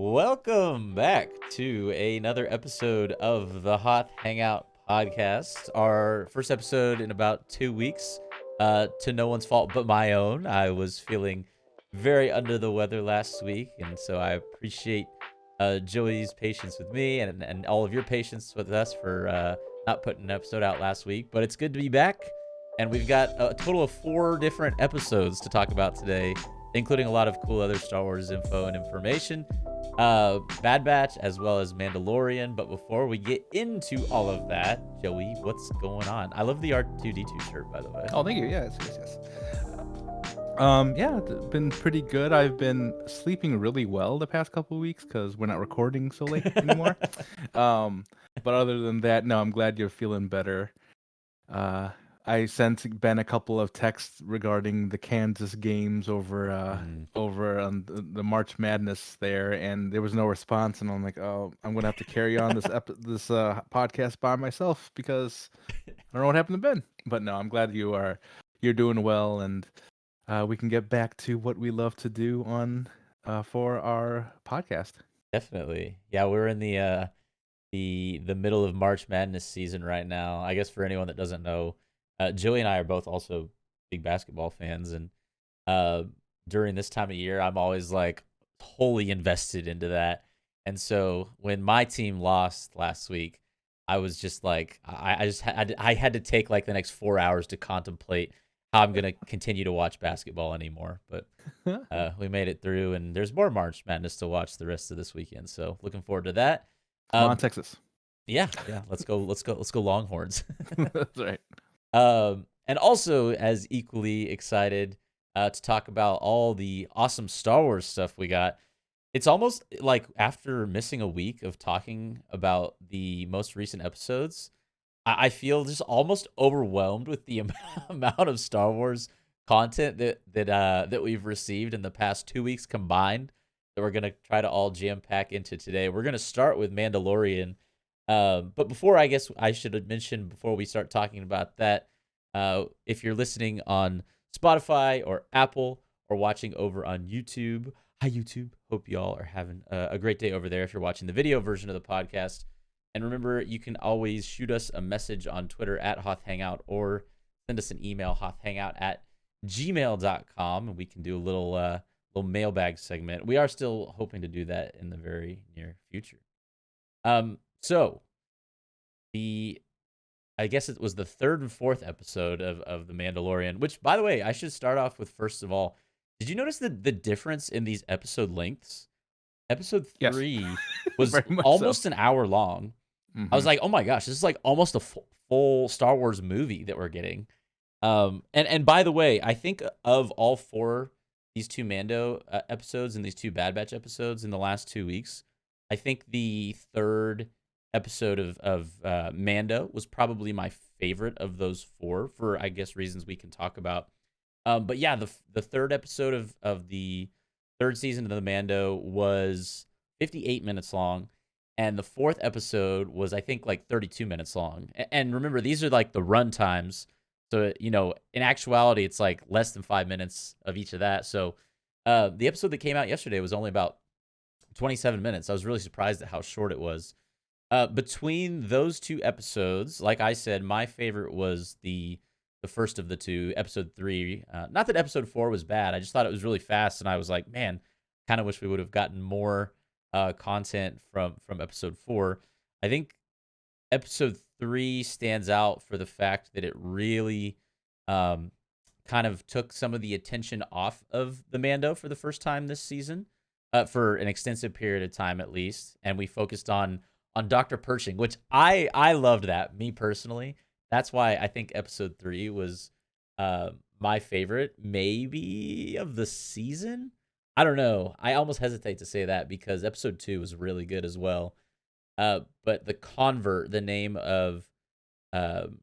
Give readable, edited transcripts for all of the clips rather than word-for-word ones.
Welcome back to another episode of the Hoth Hangout podcast. Our first episode in about 2 weeks. To no one's fault but my own. I was feeling very under the weather last week, and so I appreciate Joey's patience with me and all of your patience with us for not putting an episode out last week. But it's good to be back, and we've got a total of 4 different episodes to talk about today, including a lot of cool other Star Wars info and information. Bad Batch as well as Mandalorian. But before we get into all of that, Joey, what's going on? I love the R2D2 shirt, by the way. Oh, thank you. Yes. Yeah, it's been pretty good. I've been sleeping really well the past couple of weeks because we're not recording so late anymore. um, but other than that, no, I'm glad you're feeling better. Uh, I sent Ben a couple of texts regarding the Kansas games over on the March Madness there, and there was no response. And I'm like, oh, I'm gonna have to carry on this podcast by myself because I don't know what happened to Ben. But no, I'm glad you're doing well, and we can get back to what we love to do on for our podcast. Definitely. Yeah, we're in the middle of March Madness season right now. I guess for anyone that doesn't know, Joey and I are both also big basketball fans, and uh, during this time of year, I'm always like wholly invested into that. And so when my team lost last week, I was just like, I had to take like the next 4 hours to contemplate how I'm gonna continue to watch basketball anymore. But we made it through, and there's more March Madness to watch the rest of this weekend. So looking forward to that. Come on, Um, Texas. yeah. Let's go Longhorns. That's right. And also as equally excited to talk about all the awesome Star Wars stuff we got. It's almost like after missing a week of talking about the most recent episodes, I feel just almost overwhelmed with the amount of Star Wars content that we've received in the past 2 weeks combined. That we're gonna try to all jam pack into today. We're gonna start with Mandalorian, but before, I guess I should have mentioned before we start talking about that, if you're listening on Spotify or Apple or watching over on YouTube, hi YouTube. Hope y'all are having a great day over there. If you're watching the video version of the podcast, and remember, you can always shoot us a message on Twitter at Hoth Hangout or send us an email, hothhangout@gmail.com, and we can do a little mailbag segment. We are still hoping to do that in the very near future. So the I guess it was the third and fourth episode of The Mandalorian, which, by the way, I should start off with first of all. Did you notice the difference in these episode lengths? Episode Yes, 3 was very much so. almost an hour long. I was Hmm. like, oh my gosh, this is like almost a full Star Wars movie that we're getting. And by the way, I think of all four these two Mando episodes and these two Bad Batch episodes in the last 2 weeks, I think the third episode of Mando was probably my favorite of those four for, I guess, reasons we can talk about. But yeah, the third episode of the third season of the Mando was 58 minutes long, and the fourth episode was, I think, like 32 minutes long. And remember, these are like the run times. So, in actuality, it's like less than 5 minutes of each of that. So, the episode that came out yesterday was only about 27 minutes. I was really surprised at how short it was. Between those two episodes, like I said, my favorite was the first of the two, episode 3. Not that episode 4 was bad. I just thought it was really fast, and I was like, man, kind of wish we would have gotten more content from episode 4. I think episode 3 stands out for the fact that it really um, kind of took some of the attention off of the Mando for the first time this season, for an extensive period of time at least, and we focused on Dr. Pershing, which I loved that, me personally. That's why I think episode 3 was my favorite, maybe of the season. I don't know. I almost hesitate to say that because episode 2 was really good as well. But the convert, the name of um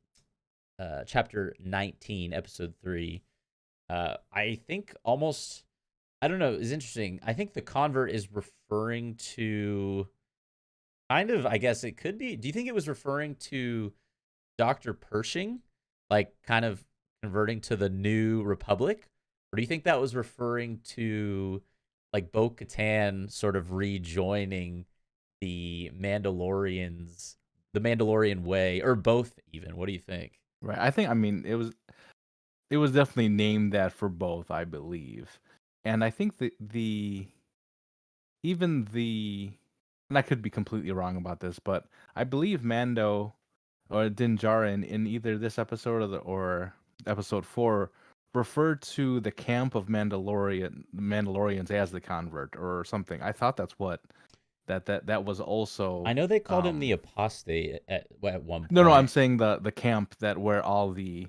chapter 19, episode 3, I think almost, I don't know, is interesting. I think the convert is referring to kind of, I guess it could be. Do you think it was referring to Dr. Pershing, like kind of converting to the new republic? Or do you think that was referring to like Bo-Katan sort of rejoining the Mandalorians, the Mandalorian way, or both even. What do you think? Right. I mean it was definitely named that for both, I believe. And I think the even the and I could be completely wrong about this, but I believe Mando or Din Djarin in either this episode or episode 4 referred to the camp of Mandalorians as the convert or something. I thought that's what that was I also know they called him the apostate at one no, I'm point. saying the camp that where all the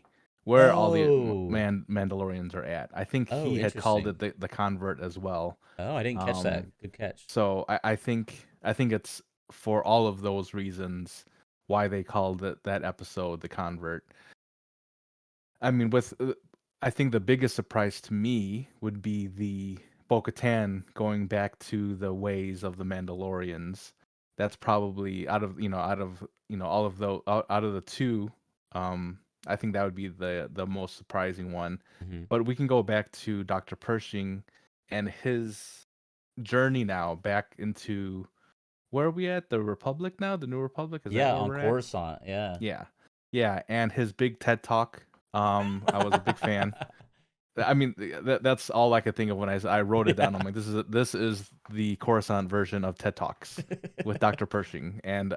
Oh, Mandalorians are at. I think oh, he had called interesting. it the convert as well. Oh, I didn't catch that. Um, Good catch. so I think it's for all of those reasons why they called that episode the convert. I mean, I think the biggest surprise to me would be the Bo-Katan going back to the ways of the Mandalorians. That's probably out of all of the out of the two. I think that would be the most surprising one. Hmm. But we can go back to Dr. Pershing and his journey now back into where are we at? The Republic now? The New Republic? Is that Yeah, where on we're at? Coruscant. Yeah. Yeah. Yeah, and his big TED Talk. I was a big fan. I mean, that's all I could think of when I wrote it down. I'm Yeah. like, this is the Coruscant version of TED Talks with Dr. Pershing, and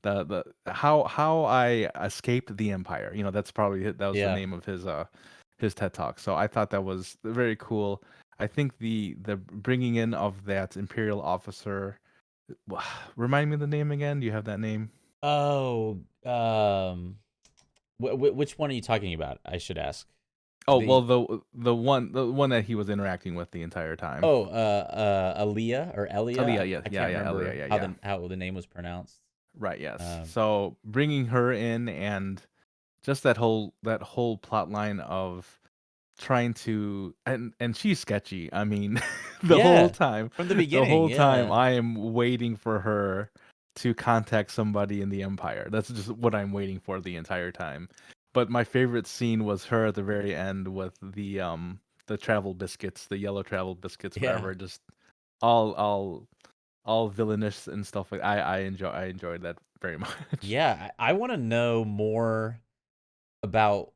the how I escaped the Empire. That's probably that was the Yeah. name of his TED Talk. So I thought that was very cool. I think the bringing in of that Imperial officer. Remind me of the name again. Do you have that name? Oh, which one are you talking about? I should ask. Oh well, The the one that he was interacting with the entire time. Oh, Aaliyah or Aaliyah, Elia. yeah, I yeah, can't yeah, Aaliyah, remember yeah, how yeah. the name was pronounced. Right, yes. Um, So bringing her in and just that whole plot line of trying to and she's sketchy. I mean, the whole yeah, time, from the the beginning. whole time Yeah, I am waiting for her to contact somebody in the Empire. That's just what I'm waiting for the entire time. But my favorite scene was her at the very end with the travel biscuits, the yellow travel biscuits, yeah, whatever, just all all all villainous and stuff like I enjoyed that very much. yeah. I want to know more about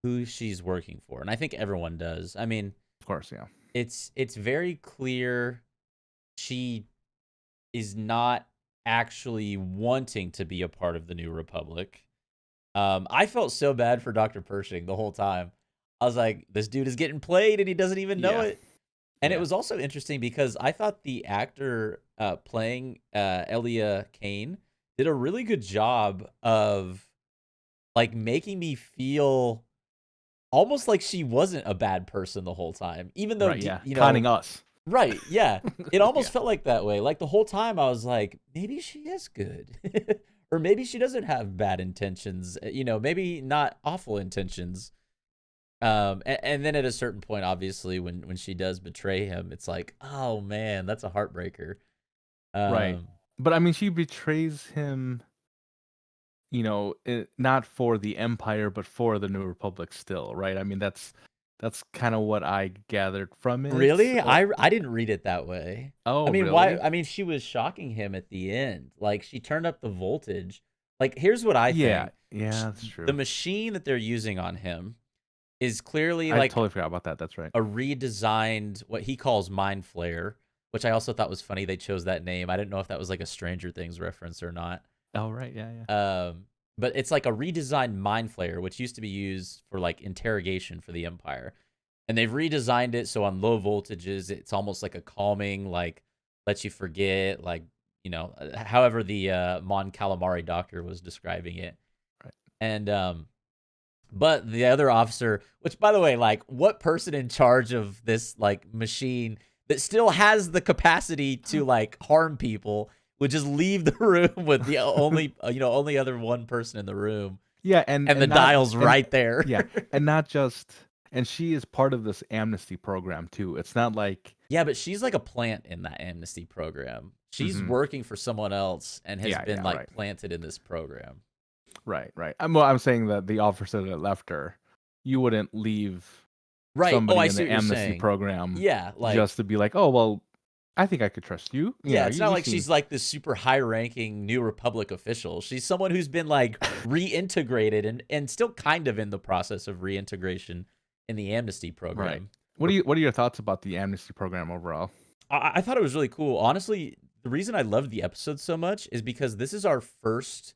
who she's working for, and I think everyone does. I mean, Of course, yeah. it's very clear she is not actually wanting to be a part of the New Republic. I felt so bad for Dr. Pershing the whole time. I was like, this dude is getting played and he doesn't even know Yeah. it. And it Yeah. was also interesting because I thought the actor playing Elia Kane did a really good job of like making me feel almost like she wasn't a bad person the whole time, even though Right, yeah. you know, Conning us. right? Yeah, it Yeah. almost felt like that way. Like the whole time, I was like, maybe she is good, or maybe she doesn't have bad intentions. Maybe not awful intentions. And then at a certain point, obviously, when she does betray him, it's like, oh man, that's a heartbreaker. Right. Um, But I mean she betrays him, not for the Empire but for the New Republic still, right? I mean that's kind of what I gathered from it. really, I didn't read it that way. I Oh, mean, why? really? I mean, she was shocking him at the end. Like she turned up the voltage. Like here's what I Yeah. think: Yeah, that's the true. machine that they're using on him is clearly I like totally forgot about that. That's right. a redesigned what he calls mind flare, which I also thought was funny they chose that name. I didn't know if that was like a Stranger Things reference or not. Oh, right. Yeah, yeah. But it's like a redesigned mind flare, which used to be used for like interrogation for the Empire. And they've redesigned it so on low voltages, it's almost like a calming, like lets you forget, like, however the Mon Calamari doctor was describing it. Right. And but the other officer, which by the way, like what person in charge of this like machine that still has the capacity to like harm people would just leave the room with the only other one person in the room Yeah, and and the and not dial's and right there. yeah, and not just and she is part of this amnesty program too. It's not like Yeah, but she's like a plant in that amnesty program. She's mhm. working for someone else and has Yeah, been yeah, like right. planted in this program. Right, right. I'm saying that the officer that left her, you wouldn't leave Right. Oh, somebody I in see the what you're amnesty saying. program Yeah, like just to be like, oh well, I think I could trust you. You yeah, know, it's not you like seem she's like this super high-ranking New Republic official. She's someone who's been like reintegrated and still kind of in the process of reintegration in the amnesty right. program. What are your thoughts about the amnesty program overall? I thought it was really cool. Honestly, the reason I loved the episode so much is because this is our first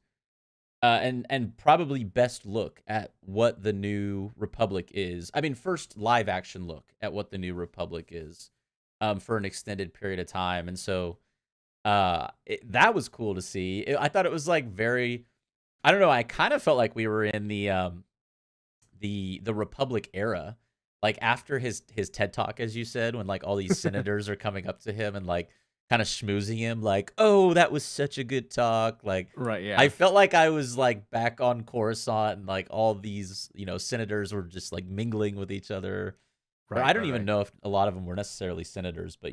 and probably best look at what the New Republic is. I mean, first live action look at what the New Republic is, for an extended period of time, and so that was cool to see. I thought it was like very. I don't know. I kind of felt like we were in the Republic era, like after his TED talk, as you said, when like all these senators are coming up to him and like kind of schmoozing him, like, "Oh, that was such a good talk." Like, Right. I Yeah. felt like I was like back on Coruscant, and like all these senators were just like mingling with each other. Or Right. I don't Right. even Right. know if a lot of them were necessarily senators, but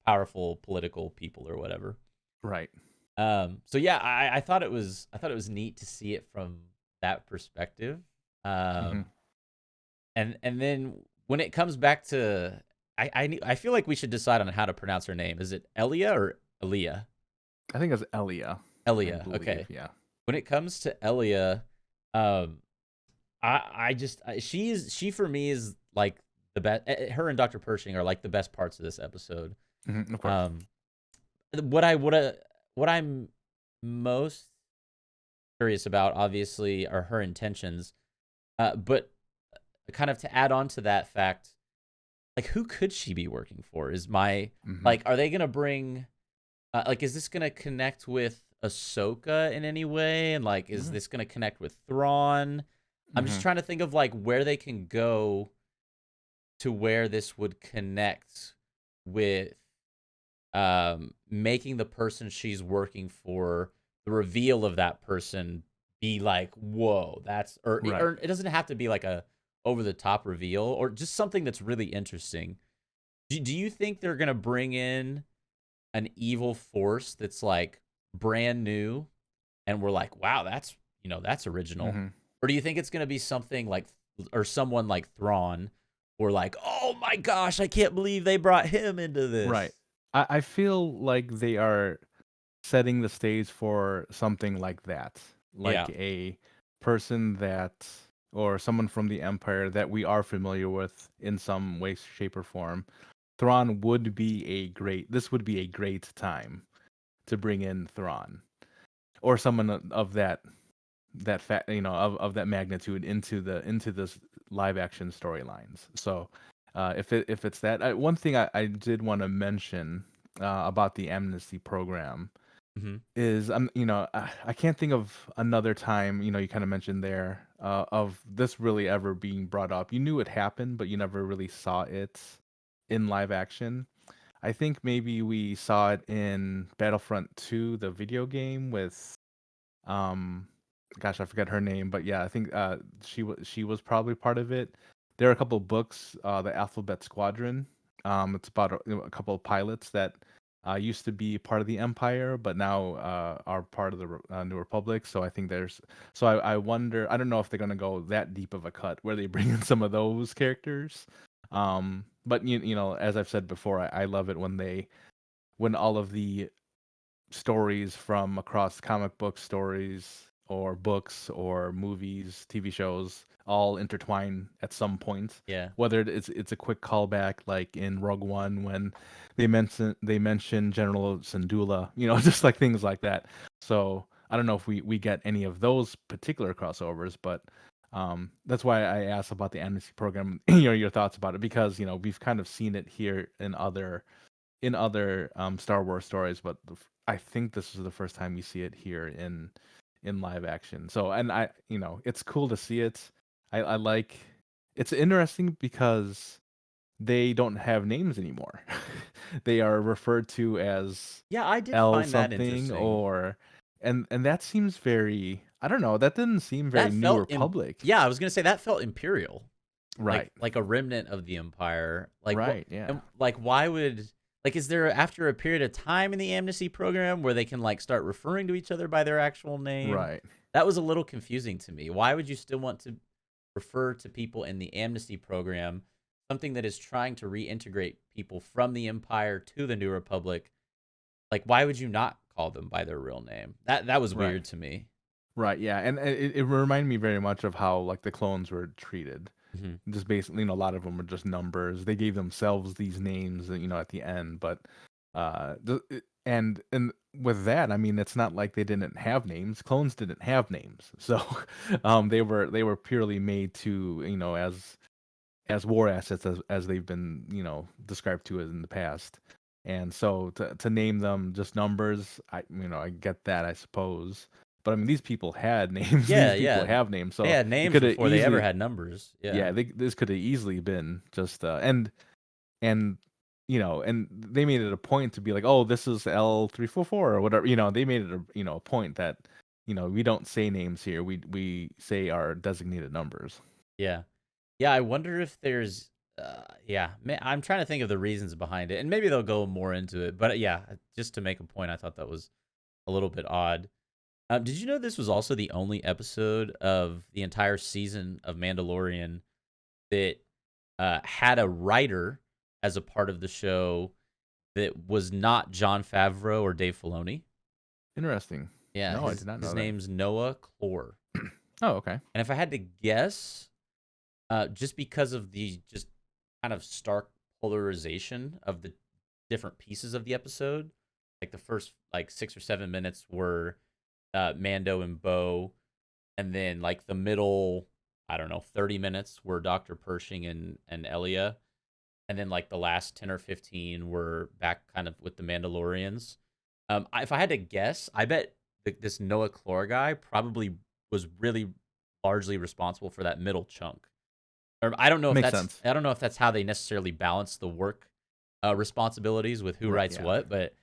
powerful political people or whatever. Right. So yeah, I thought it was neat to see it from that perspective. Hmm. Um, and then when it comes back to, I feel like we should decide on how to pronounce her name. Is it Elia or Elia? I think it's Elia. I Elia. believe. Okay. Yeah. When it comes to Elia, um, she for me is like the best. Her and Dr. Pershing are like the best parts of this episode. Hmm. Of course. Um, what I'm most curious about, obviously, are her intentions. But kind of to add on to that fact, like who could she be working for? Is my Hmm. like, are they gonna bring like, is this gonna connect with Ahsoka in any way? And like, is this gonna connect with Thrawn? I'm just Hmm. trying to think of like where they can go to where this would connect with making the person she's working for, the reveal of that person, be like, whoa, that's Right. or it doesn't have to be like a over the top reveal, or just something that's really interesting. Do you think they're gonna bring in an evil force that's like brand new, and we're like, wow, that's original? Hmm. Or do you think it's gonna be something like, or someone like Thrawn, or like, oh my gosh, I can't believe they brought him into Right. this? I feel like they are setting the stage for something like that, Yeah, like a person that or someone from the Empire that we are familiar with in some way, shape, or form. Thrawn would be a great. This would be a great time to bring in Thrawn or someone of that fact, of that magnitude into this live action storylines. So, if it's that, one thing I did want to mention about the amnesty program hmm, is I can't think of another time you kind of mentioned there of this really ever being brought up. You knew it happened, but you never really saw it in live action. I think maybe we saw it in Battlefront 2, the video game with um gosh, I forgot her name, but yeah, I think she was probably part of it. There are a couple of books, the Alphabet Squadron. It's about a couple of pilots that used to be part of the Empire, but now are part of the New Republic. So I think I wonder. I don't know if they're gonna go that deep of a cut where they bring in some of those characters. But as I've said before, I love it when all of the stories from across comic book stories or books or movies, TV shows all intertwine at some point. yeah. Whether it's a quick callback like in Rogue One when they mention General Syndulla, just like things like that. So I don't know if we get any of those particular crossovers, but that's why I asked about the amnesty program, your thoughts about it, because we've kind of seen it here in other Star Wars stories, but I think this is the first time you see it here in live action. So, and it's cool to see it. I like. It's interesting because they don't have names anymore. They are referred to as Yeah, I did L find that something interesting. or and that seems very. I don't know. That didn't seem very That New felt Republic. yeah, I was gonna say that felt imperial, like Right. like a remnant of the empire. Like what? Right. Yeah. And like, why would, like, is there after a period of time in the amnesty program where they can like start referring to each other by their actual name? Right. That was a little confusing to me. Why would you still want to refer to people in the amnesty program, something that is trying to reintegrate people from the Empire to the New Republic, like why would you not call them by their real name? That was Right. weird to me. Right. Yeah. And it reminded me very much of how like the clones were treated. Hmm. Just basically, a lot of them were just numbers. They gave themselves these names, at the end. But and with that, I mean, it's not like they didn't have names. Clones didn't have names, so they were purely made to, as war assets, as they've been, described to as in the past. And so to name them just numbers, I get that, I suppose. But I mean, these people had names. Yeah, These people yeah. have names. They So had it names could have before they ever easily, had numbers. Yeah. yeah, this could have easily been just and and they made it a point to be like, oh, this is L344 or whatever. They made it a point that we don't say names here. We say our designated numbers. Yeah. Yeah, I wonder if there's yeah, I'm trying to think of the reasons behind it, and maybe they'll go more into it. But yeah, just to make a point, I thought that was a little bit odd. Did you know this was also the only episode of the entire season of Mandalorian that had a writer as a part of the show that was not Jon Favreau or Dave Filoni? Interesting. Yeah, No, I his did not his know that. name's Noah Clore. Oh, okay. And if I had to guess, just because of the just kind of stark polarization of the different pieces of the episode, like the first like 6 or 7 minutes were Mando and Bo, and then like the middle, I don't know, 30 minutes were Dr. Pershing and Elia, and then like the last 10 or 15 were back kind of with the Mandalorians. If I had to guess, I bet this Noah Clore guy probably was really largely responsible for that middle chunk. Or Makes sense. I don't know if that's how they necessarily balance the work responsibilities with who Right. writes Yeah. what, but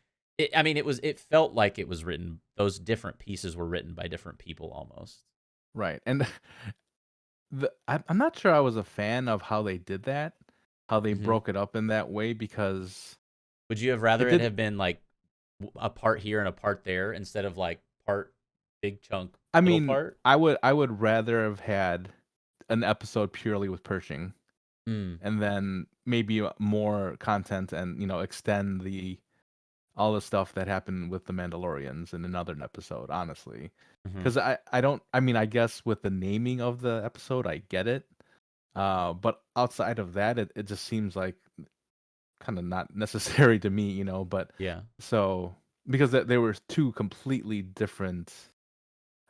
I mean, it felt like it was written. Those different pieces were written by different people almost. Right. And I'm not sure I was a fan of how they did that, how they Hmm. broke it up in that way, because Would you have it rather it did. have been like a part here and a part there instead of like part big chunk I middle mean, part? I would rather have had an episode purely with Pershing, Mm. and then maybe more content, and extend the all the stuff that happened with the Mandalorians in another episode, honestly. Hmm. Because I don't, I mean, I guess with the naming of the episode, I get it. But outside of that, it just seems like kind of not necessary to me, but Yeah. so because there were two completely different.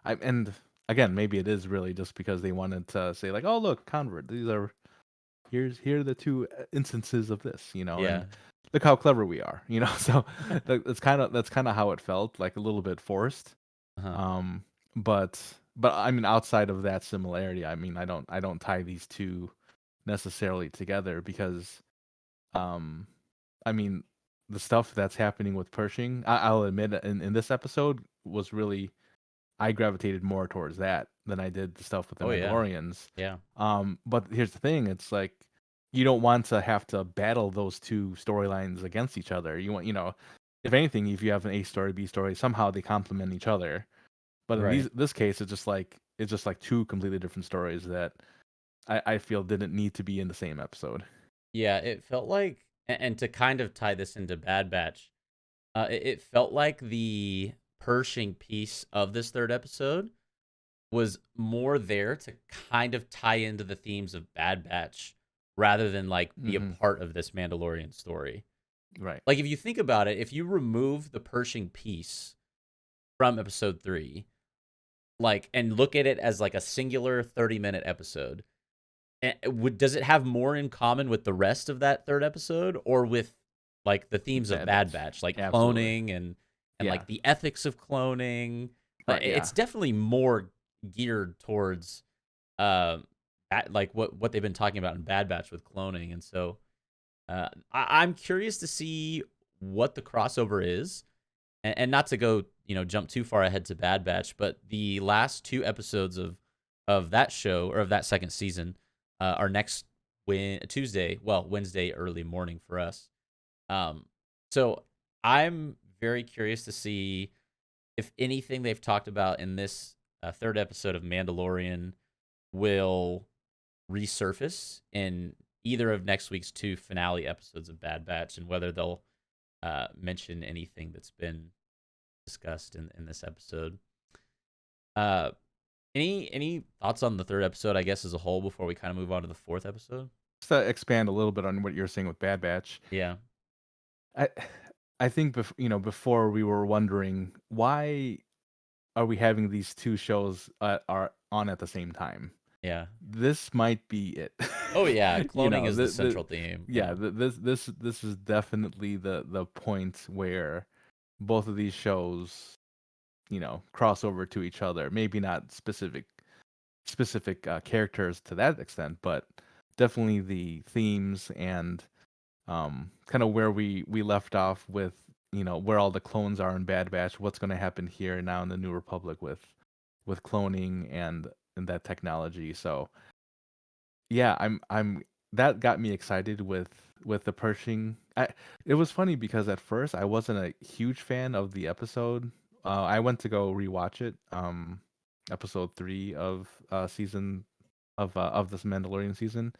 And again, maybe it is really just because they wanted to say like, oh, look, convert, here are the two instances of this, and Yeah. look how clever we are, so that's kind of how it felt, like a little bit forced. Uh-huh. um but I mean, outside of that similarity, I mean, I don't tie these two necessarily together, because um I mean, the stuff that's happening with Pershing, I'll admit, in this episode was really, I gravitated more towards that than I did the stuff with the Oh yeah. Mandalorians. Yeah. But here's the thing: it's like you don't want to have to battle those two storylines against each other. You want, if anything, if you have an A story, B story, somehow they complement each other. But in Right. this case, it's just like two completely different stories that I feel didn't need to be in the same episode. Yeah, it felt like, and to kind of tie this into Bad Batch, it felt like the Pershing piece of this third episode was more there to kind of tie into the themes of Bad Batch rather than like be a Hmm. part of this Mandalorian story. Right. Like if you think about it, if you remove the Pershing piece from episode 3, like and look at it as like a singular 30-minute episode, does it have more in common with the rest of that third episode or with like the themes of Bad Bad Batch. Batch, like Absolutely. cloning and Yeah. like the ethics of cloning? Right. Yeah. It's definitely more geared towards uh, that, like what they've been talking about in Bad Batch with cloning, and so I'm curious to see what the crossover is, and not to go jump too far ahead to Bad Batch, but the last 2 episodes of that show or of that second season are next Tuesday, well Wednesday early morning for us. Um, so I'm very curious to see if anything they've talked about in this third episode of Mandalorian will resurface in either of next week's 2 finale episodes of Bad Batch and whether they'll mention anything that's been discussed in this episode. Uh, any thoughts on the 3rd episode, I guess, as a whole before we kind of move on to the 4th episode? Just to expand a little bit on what you're saying with Bad Batch, Yeah, I I think before we were wondering why are we having these 2 shows are on at the same time. yeah. This might be it. Oh yeah, You cloning know, is the central theme. yeah, Yeah, this is definitely the point where both of these shows, cross over to each other. Maybe not specific characters to that extent, but definitely the themes and kind of where we left off with where all the clones are in Bad Batch. What's going to happen here now in the New Republic with cloning and that technology. So yeah, I'm that got me excited with the Pershing. It was funny because at first I wasn't a huge fan of the episode. I went to go rewatch it, episode 3 of season of this Mandalorian season,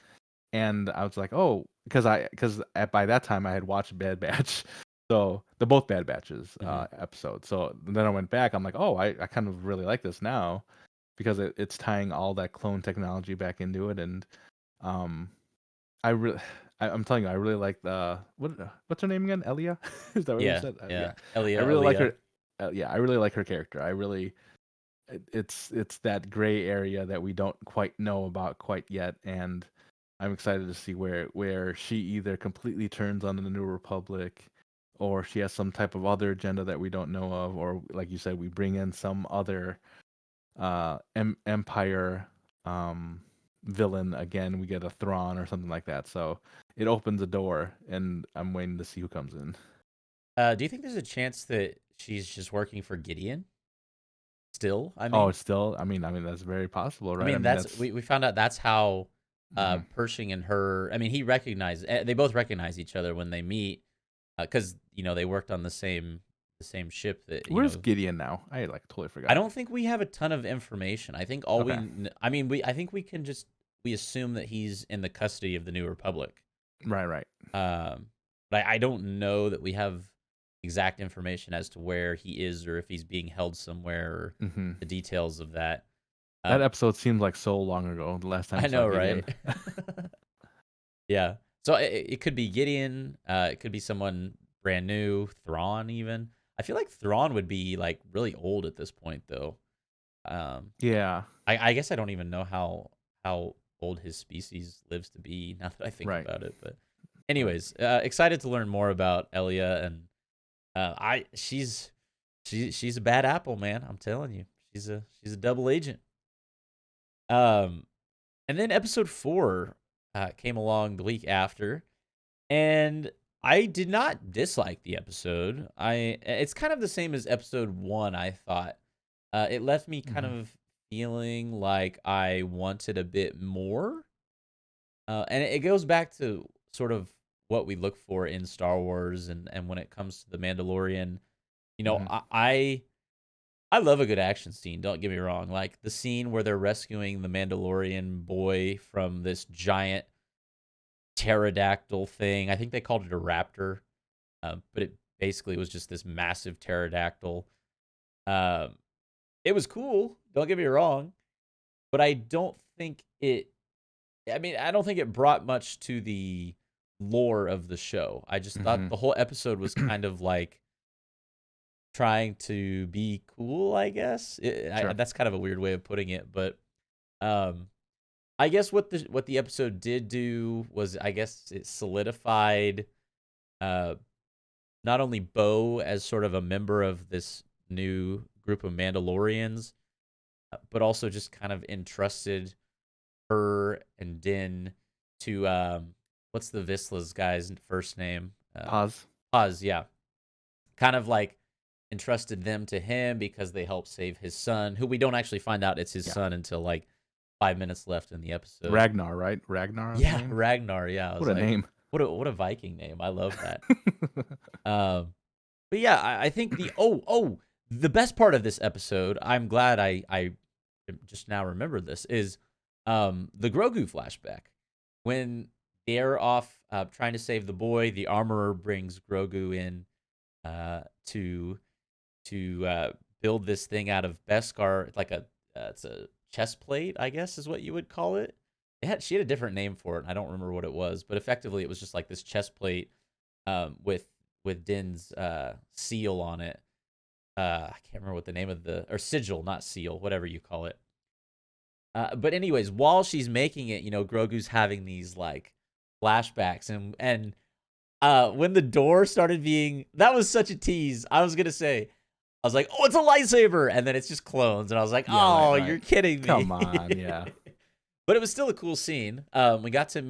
and I was like, oh, because by that time I had watched Bad Batch, so the both Bad Batches hmm episodes. So then I went back. I'm like, oh, I kind of really like this now because it's tying all that clone technology back into it, and um, I really, I'm telling you, I really like the what's her name again? Elia? Is that what you yeah, said? yeah. Yeah, I Elia, really like Elia. her. Yeah, I really like her character. I really, it's that gray area that we don't quite know about quite yet, and I'm excited to see where she either completely turns on the New Republic, or she has some type of other agenda that we don't know of, or like you said, we bring in some other Empire villain again. We get a Thrawn or something like that. So it opens a door, and I'm waiting to see who comes in. Do you think there's a chance that she's just working for Gideon still? I Oh, mean, it's still. I mean that's very possible, I right? I mean mean that's that's. we found out that's how Mhm. Pershing and her. I mean, he recognized they both recognize each other when they meet because they worked on the same ship that Where's Gideon now? I like totally I forgot. don't think we have a ton of information. I think all Okay. I mean, I think we assume that he's in the custody of the New Republic. Right, right. Um, but I don't know that we have exact information as to where he is or if he's being held somewhere or Hmm. the details of that. That Um, episode seems like so long ago. The last time I I saw know, right? Gideon. Yeah. So it could be Gideon. It could be someone brand new, Thrawn even. I feel like Thrawn would be like really old at this point, though. Um, Yeah. I guess I don't even know how old his species lives to be now that I think Right. about it. But Right. anyways, excited to learn more about Elia and I she's a bad apple, man. I'm telling you, she's a double agent. Um, and then episode 4 came along the week after, and I did not dislike the episode. It's kind of the same as episode 1. I thought it left me kind Hmm. of feeling like I wanted a bit more, and it goes back to sort of what we look for in Star Wars, and when it comes to the Mandalorian. Hmm. I love a good action scene. Don't get me wrong. Like the scene where they're rescuing the Mandalorian boy from this giant pterodactyl thing. I think they called it a raptor, but it basically was just this massive pterodactyl. Um, it was cool. Don't get me wrong, but I don't think it. I mean, I don't think it brought much to the lore of the show. I just thought Hmm. the whole episode was kind of like trying to be cool, I guess. Sure. That's kind of a weird way of putting it, but um, I guess what the episode did do was I guess it solidified uh, not only Bo as sort of a member of this new group of Mandalorians, but also just kind of entrusted her and Din to what's the Visla's guy's first name? Pause. Paz, yeah. Kind of like entrusted them to him because they helped save his son, who we don't actually find out it's his Yeah. son until like 5 minutes left in the episode. Ragnar, right? Ragnar is his Yeah, name. Ragnar. Yeah, I What was a like, name. what a Viking name. I love that. Um, but yeah, I think the best part of this episode. I'm glad I just now remembered this is the Grogu flashback when they're off trying to save the boy. The armorer brings Grogu in to build this thing out of Beskar, like it's a chest plate, I guess is what you would call it. She had a different name for it. I don't remember what it was, but effectively it was just like this chest plate with Din's seal on it. I can't remember what the name of or sigil, not seal, whatever you call it. But anyways, while she's making it, Grogu's having these like flashbacks, and when the door started being, that was such a tease. I was gonna say, I was like, oh, it's a lightsaber, and then it's just clones, and I was like, oh, right. you're kidding me. Come on, yeah. But it was still a cool scene. We got to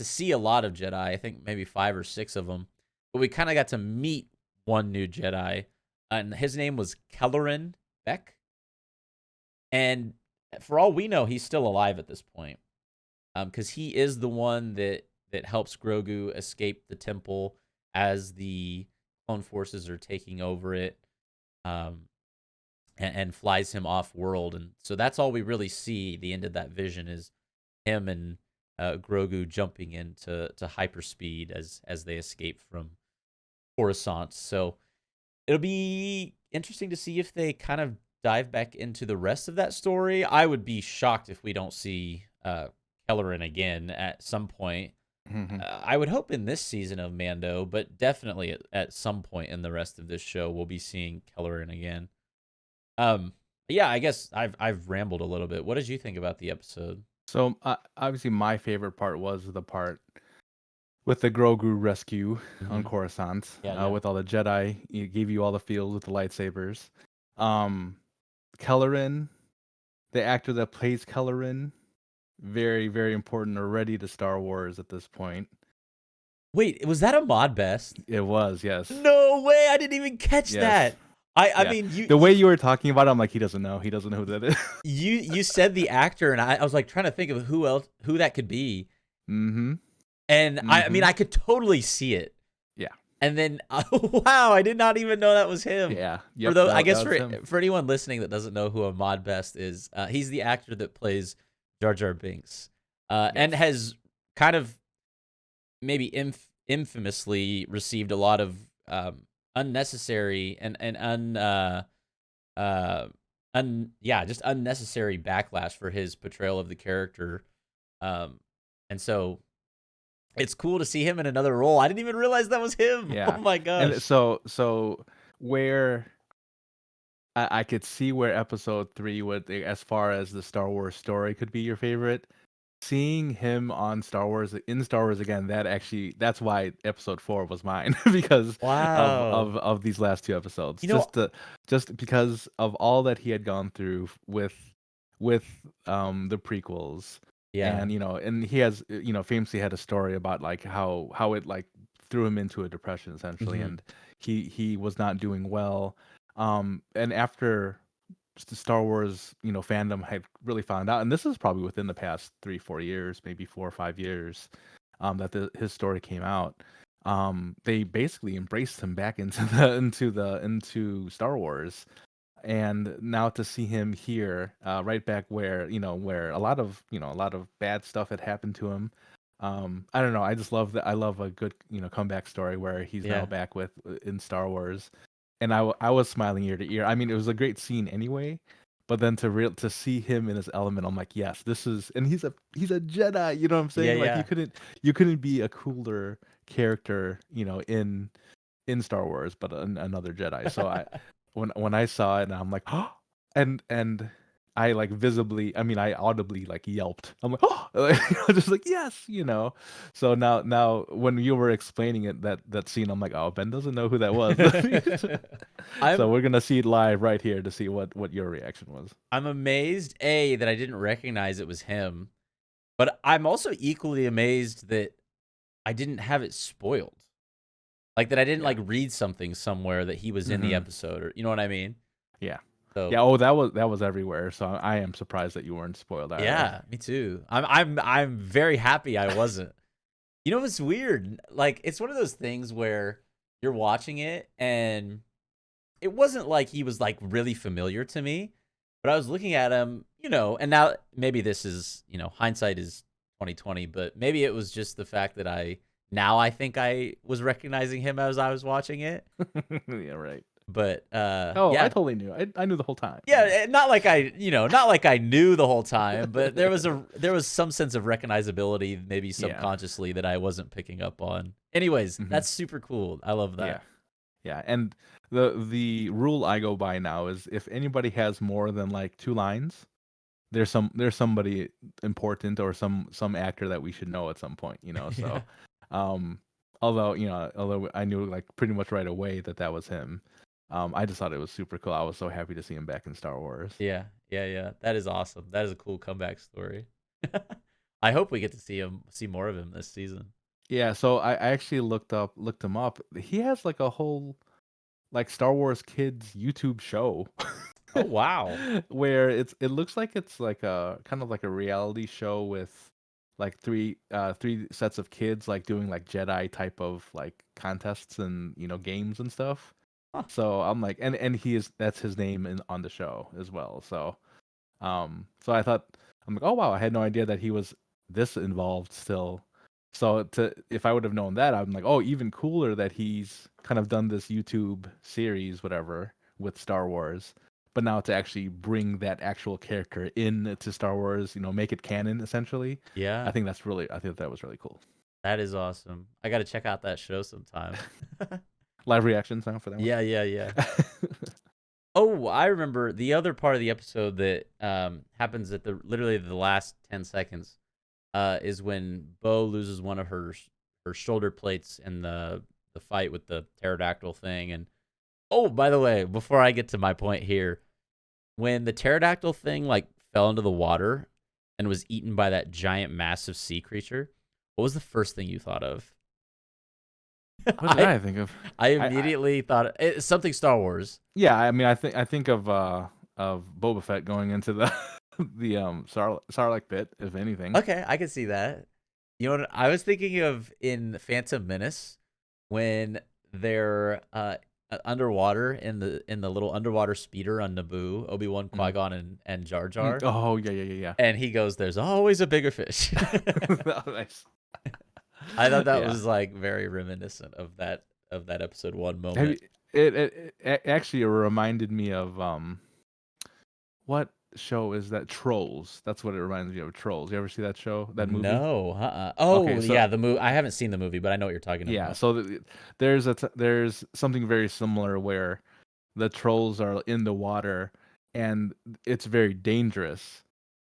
see a lot of Jedi. I think maybe 5 or 6 of them, but we kind of got to meet one new Jedi, and his name was Kelleran Beck. And for all we know, he's still alive at this point, because he is the one that helps Grogu escape the temple as the clone forces are taking over it, and flies him off world. And so that's all we really see. The end of that vision is him and Grogu jumping into hyperspeed as they escape from Coruscant. So it'll be interesting to see if they kind of dive back into the rest of that story. I would be shocked if we don't see Kelleran again at some point. I would hope in this season of Mando, but definitely at some point in the rest of this show, we'll be seeing Kelleran again. Yeah, I guess I've rambled a little bit. What did you think about the episode? So obviously, my favorite part was the part with the Grogu rescue on Coruscant, with all the Jedi. It gave you all the feels with the lightsabers. Kelleran, the actor that plays Kelleran, very, very important already to Star Wars at this point. Wait, was that a Mod Best? It was, yes. No way! I didn't even catch that. I mean, the way you were talking about it, I'm like, he doesn't know. He doesn't know who that is. You said the actor, and I was like trying to think of who that could be. Mm-hmm. And I mean, I could totally see it. Yeah. And then, wow, I did not even know that was him. Yeah. Yep, I guess for anyone listening that doesn't know who Ahmad Best is, he's the actor that plays Jar Jar Binks, and has kind of maybe infamously received a lot of unnecessary and just unnecessary backlash for his portrayal of the character, and so it's cool to see him in another role. I didn't even realize that was him. Yeah. Oh my gosh. And so where I could see where episode 3 would, as far as the Star Wars story, could be your favorite. Seeing him in Star Wars again, that's why episode 4 was mine, because of these last 2 episodes. Just because of all that he had gone through with the prequels. Yeah. And and he has famously had a story about like how it like threw him into a depression essentially, and he was not doing well. And after the Star Wars, fandom had really found out, and this is probably within the past 3-4 years, maybe 4 or 5 years, that his story came out. They basically embraced him back into Star Wars, and now to see him here, right back where a lot of bad stuff had happened to him. I don't know. I just love that. I love a good comeback story where he's now back in Star Wars. And I was smiling ear to ear. I mean, it was a great scene anyway, but then to see him in his element, I'm like, yes, this is, and he's a Jedi. You know what I'm saying? Yeah, like you couldn't be a cooler character, in Star Wars, but another Jedi. So when I saw it, and I'm like, oh, and I like I audibly like yelped. I'm like, oh, just like yes, So now when you were explaining it, that scene, I'm like, oh, Ben doesn't know who that was. So we're gonna see it live right here to see what your reaction was. I'm amazed that I didn't recognize it was him, but I'm also equally amazed that I didn't have it spoiled. Like that I didn't like read something somewhere that he was in the episode, or you know what I mean? Yeah. So, yeah. Oh, that was everywhere. So I am surprised that you weren't spoiled either. Yeah, me too. I'm very happy I wasn't. It's weird. Like it's one of those things where you're watching it and it wasn't like he was like really familiar to me, but I was looking at him, and now maybe this is, hindsight is 2020, but maybe it was just the fact that I think I was recognizing him as I was watching it. Yeah, right. But Oh, I yeah, totally knew. I knew the whole time. yeah, not like not like I knew the whole time, but there was some sense of recognizability, maybe Yeah. subconsciously, that I wasn't picking up on. Anyways, Hmm. that's super cool. I love Yeah. that. Yeah. And the rule I go by now is if anybody has more than like 2 lines, there's somebody important or some actor that we should know at some point, Yeah, so um although I knew like pretty much right away that was him. I just thought it was super cool. I was so happy to see him back in Star Wars. yeah, yeah, yeah. That is awesome. That is a cool comeback story. I hope we get to see more of him this season. Yeah, so I actually looked him up. He has like a whole like Star Wars kids YouTube show. Oh wow. Where it looks like it's like a kind of like a reality show with like three sets of kids like doing like Jedi type of like contests and games and stuff. Huh. So I'm like, and that's his name on the show as well. So I thought, I'm like, oh wow, I had no idea that he was this involved still. So if I would have known that, I'm like, oh, even cooler that he's kind of done this YouTube series, whatever, with Star Wars. But now to actually bring that actual character in to Star Wars, make it canon essentially. Yeah, I think that was really cool. that is awesome. I got to check out that show sometime. Live reactions now for that one. Yeah, yeah, yeah. Oh, I remember the other part of the episode that happens at literally the last 10 seconds is when Bo loses one of her shoulder plates in the fight with the pterodactyl thing. And oh, by the way, before I get to my point here, when the pterodactyl thing like fell into the water and was eaten by that giant massive sea creature, what was the first thing you thought of? What did I think of? I I immediately thought it's something Star Wars. Yeah, I mean, I think of Boba Fett going into the the Sarlacc pit, if anything. Okay, I can see that. You know what I was thinking of in Phantom Menace when they're underwater in the little underwater speeder on Naboo, Obi-Wan, Mhm. Qui-Gon, and Jar Jar, Oh yeah, yeah, yeah, and he goes, "There's always a bigger fish." yeah. Oh, nice. I thought that Yeah. was like very reminiscent of that episode 1 Have you, moment. it actually reminded me of what show is that? Trolls. That's what it reminds me of. Trolls. You ever see that show? That movie? No, Okay, Oh, so yeah, the movie. I haven't seen the movie, but I know what you're talking yeah, about. so there's something very similar where the trolls are in the water and it's very dangerous.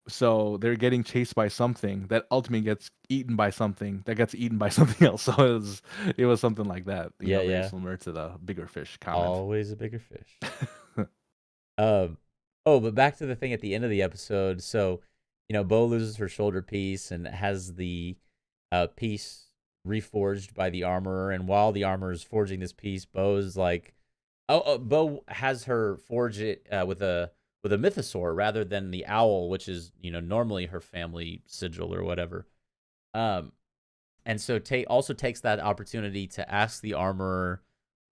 So they're getting chased by something that ultimately gets eaten by something that gets eaten by something else. So it was something like that, Yeah, very yeah. similar to the bigger fish comment. Always a bigger fish. Um, oh, but back to the thing at the end of the episode. So, Bo loses her shoulder piece and has the piece reforged by the armorer. And while the armorer is forging this piece, Bo's like, Bo has her forge it with a mythosaur rather than the owl, which is normally her family sigil or whatever. Um, and so also takes that opportunity to ask the armorer,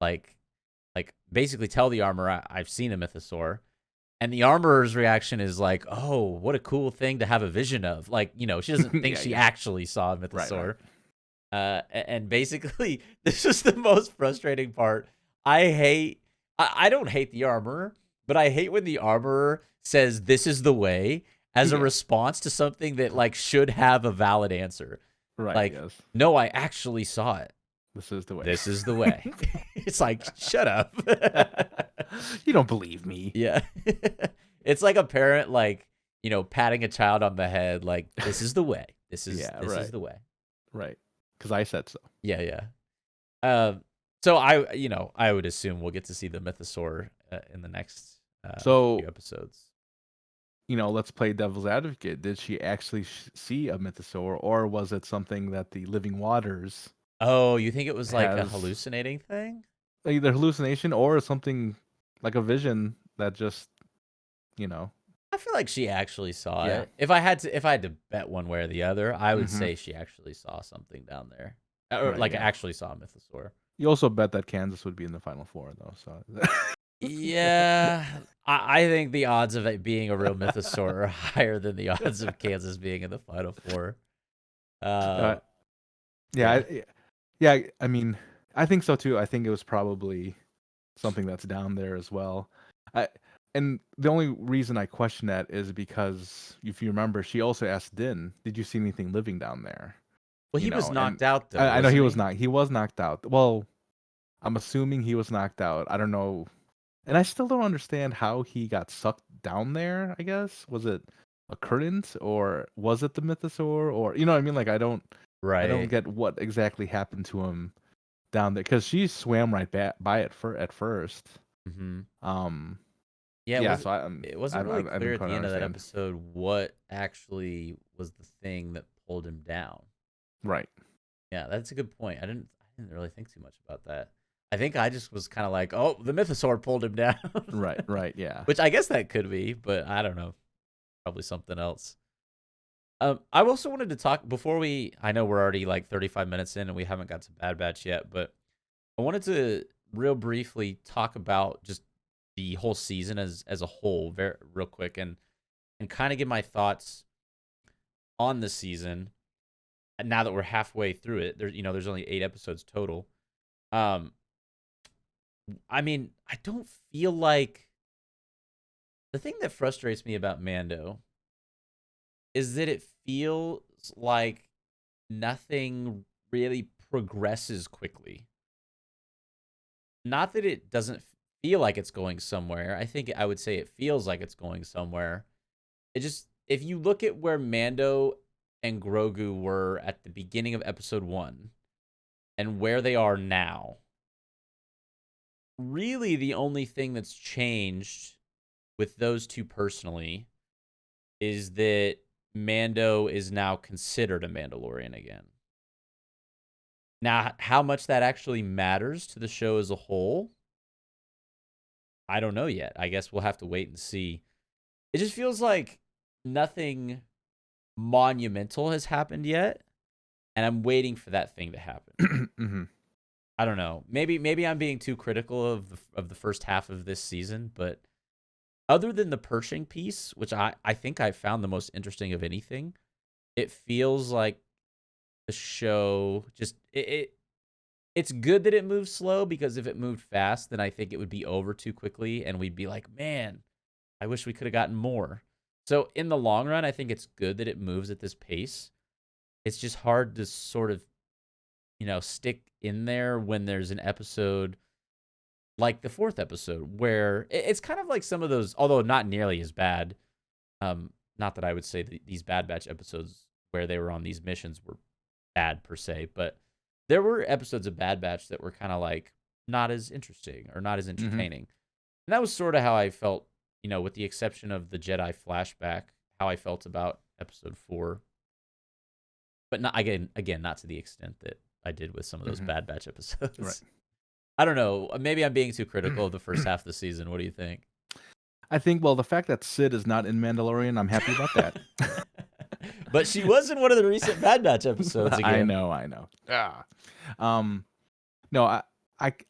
like basically tell the armorer, I've seen a mythosaur. And the armorer's reaction is like, "Oh, what a cool thing to have a vision of!" Like, she doesn't think Yeah, she yeah. actually saw a Right, right. mythosaur. And basically, this is the most frustrating part. I don't hate the armorer, but I hate when the armorer says this is the way as a Yeah. response to something that like should have a valid answer. Right, Like, yes. no, I actually saw it. This is the way. This is the way. It's like, shut up. You don't believe me. Yeah. It's like a parent like, patting a child on the head like this is the way. Yeah, This is right. the way. Right. Because I said so. Yeah, yeah. So I would assume we'll get to see the mythosaur in the next So, few episodes. let's play devil's advocate. Did she actually see a mythosaur, or was it something that the living waters Oh, you think it was like a has hallucinating thing? either hallucination or something like a vision that just, you know, I feel like she actually saw yeah. it. If I had to bet one way or the other, I would Hmm. say she actually saw something down there. Or Right, like yeah. actually saw a mythosaur. You also bet that Kansas would be in the Final Four, though. So, Yeah, I think the odds of it being a real mythosaur are higher than the odds of Kansas being in the Final Four. Uh, Uh, yeah, yeah. yeah. I mean, I think so too. I think it was probably something that's down there as well. I and the only reason I question that is because if you remember, she also asked Din, "Did you see anything living down there?" Well, You he was know, and knocked out though, I know wasn't he? he was knocked out. Well, I'm assuming he was knocked out. I don't know, and I still don't understand how he got sucked down there. I guess was it a current or was it the mythosaur or you know what I mean? Like I don't Right. get what exactly happened to him down there because she swam right by it for at first. Hmm. Um, Yeah, yeah, so it wasn't really I don't clear at quite the end of that understand. episode what actually was the thing that pulled him down. Right, Yeah, that's a good point. I didn't really think too much about that. I think I just was kind of like, oh, the mythosaur pulled him down, right, yeah. which I guess that could be, but I don't know. Probably something else. I also wanted to talk before we. I know we're already like 35 minutes in and we haven't got to Bad Batch yet, but I wanted to real briefly talk about just the whole season as a whole, very real quick, and kind of give my thoughts on the season. And now that we're halfway through it, there's only 8 episodes total. Um, I mean, I don't feel like the thing that frustrates me about Mando is that it feels like nothing really progresses quickly. Not that it doesn't feel like it's going somewhere. I think I would say it feels like it's going somewhere. It just, if you look at where Mando and Grogu were at the beginning of episode 1 and where they are now, really the only thing that's changed with those two personally is that Mando is now considered a Mandalorian again. Now, how much that actually matters to the show as a whole, I don't know yet. I guess we'll have to wait and see. It just feels like nothing monumental has happened yet, and I'm waiting for that thing to happen. Hmm. I don't know. Maybe I'm being too critical of the first half of this season, but other than the Pershing piece, which I think I found the most interesting of anything, it feels like the show just it's good that it moves slow because if it moved fast, then I think it would be over too quickly and we'd be like, man, I wish we could have gotten more. So in the long run, I think it's good that it moves at this pace. It's just hard to sort of, stick in there when there's an episode like the fourth episode where it's kind of like some of those, although not nearly as bad. Not that I would say that these Bad Batch episodes where they were on these missions were bad per se, but there were episodes of Bad Batch that were kind of like not as interesting or not as Hmm. entertaining. And that was sort of how I felt, with the exception of the Jedi flashback, how I felt about episode 4. But not again, not to the extent that I did with some of those Hmm. Bad Batch Right. episodes. I don't know. Maybe I'm being too critical of the first half of the season. What do you think? I think well the fact that Sid is not in Mandalorian, I'm happy about that. But she was in one of the recent Bad Batch episodes again. I know. Ah. Um, no,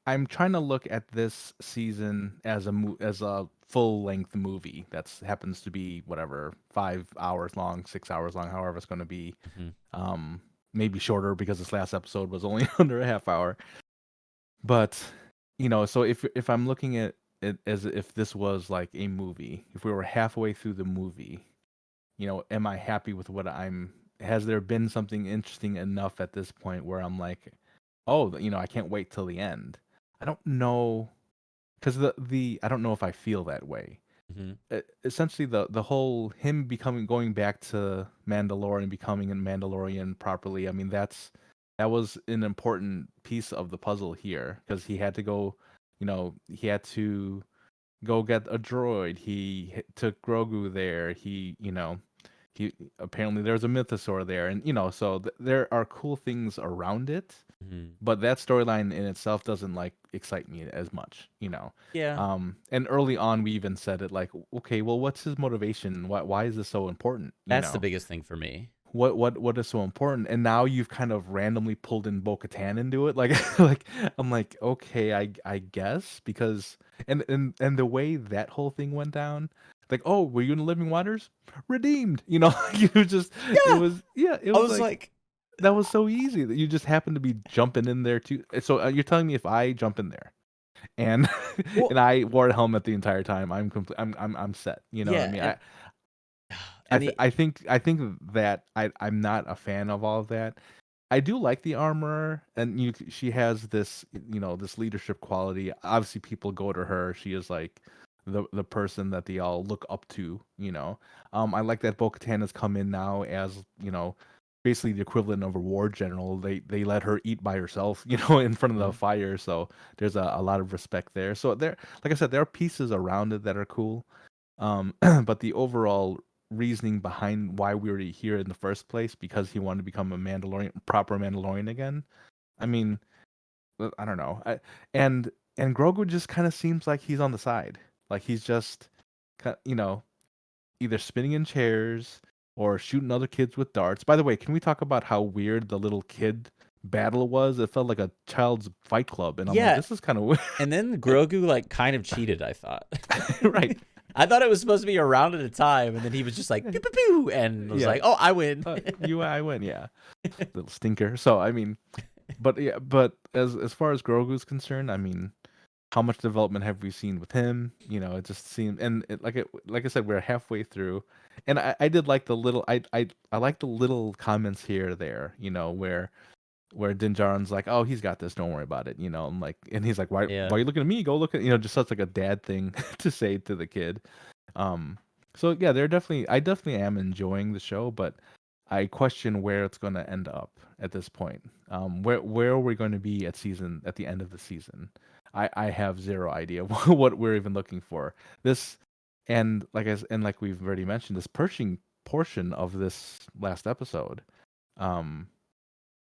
I'm trying to look at this season as as a full length movie that's happens to be whatever 5 hours long, 6 hours long, however it's going to be. Hmm. Um, maybe shorter because this last episode was only under a half hour. But so if I'm looking at it as if this was like a movie, if we were halfway through the movie, am I happy with what I'm? Has there been something interesting enough at this point where I'm like, oh, I can't wait till the end. I don't know, because the I don't know if I feel that way. Hmm. Essentially, the whole him becoming going back to Mandalore and becoming a Mandalorian properly. I mean, that was an important piece of the puzzle here because he had to go, he had to go get a droid. He took Grogu there. He apparently there's a mythosaur there, and so there are cool things around it, Hmm. but that storyline in itself doesn't like excite me as much. Yeah, And early on we even said it like, okay, well, what's his motivation? Why is this so important? that's the biggest thing for me. What is so important? And now you've kind of randomly pulled in Bo-Katan into it. Like like I'm like, okay, I guess because and the way that whole thing went down, like, oh, were you in the living waters? Redeemed. You was just Yeah, it I was was like like, That was so easy that you just happened to be jumping in there too. So you're telling me if I jump in there and Well, and I wore a helmet the entire time, I'm complete. I'm set. You know what I yeah, mean? and and the I think that I'm not a fan of all of that. I do like the armor, and she has this, this leadership quality. Obviously, people go to her. She is like the person that they all look up to. I like that Bo-Katan has come in now as basically the equivalent of a war general. They let her eat by herself, in front of the Mhm. fire. So there's a lot of respect there. So there, like I said, there are pieces around it that are cool. But the overall reasoning behind why we were here in the first place, because he wanted to become a proper Mandalorian again. I mean, I don't know. And Grogu just kind of seems like he's on the side, like he's just, either spinning in chairs or shooting other kids with darts. By the way, can we talk about how weird the little kid battle was? It felt like a child's fight club, and I'm like, yeah, this is kind of weird. and then Grogu like kind of cheated, I thought. Right. I thought it was supposed to be a round at a time, and then he was just like pew pew pew, and was Yeah. like, "Oh, I win." I win, yeah. Little stinker. So I mean, but yeah, but as far as Grogu's concerned, I mean, how much development have we seen with him? It just seemed, and like I said, we're halfway through, and I did like the little, I like the little comments here or there, where Din Djarin's like, oh, he's got this, don't worry about it, I'm like, and he's like, Yeah, why are you looking at me? Go look at, just such like a dad thing to say to the kid. Um, so yeah, I definitely am enjoying the show, but I question where it's going to end up at this point. Where are we going to be at the end of the season? I have zero idea what we're even looking for. This, and like we've already mentioned, this perching portion of this last episode. Um,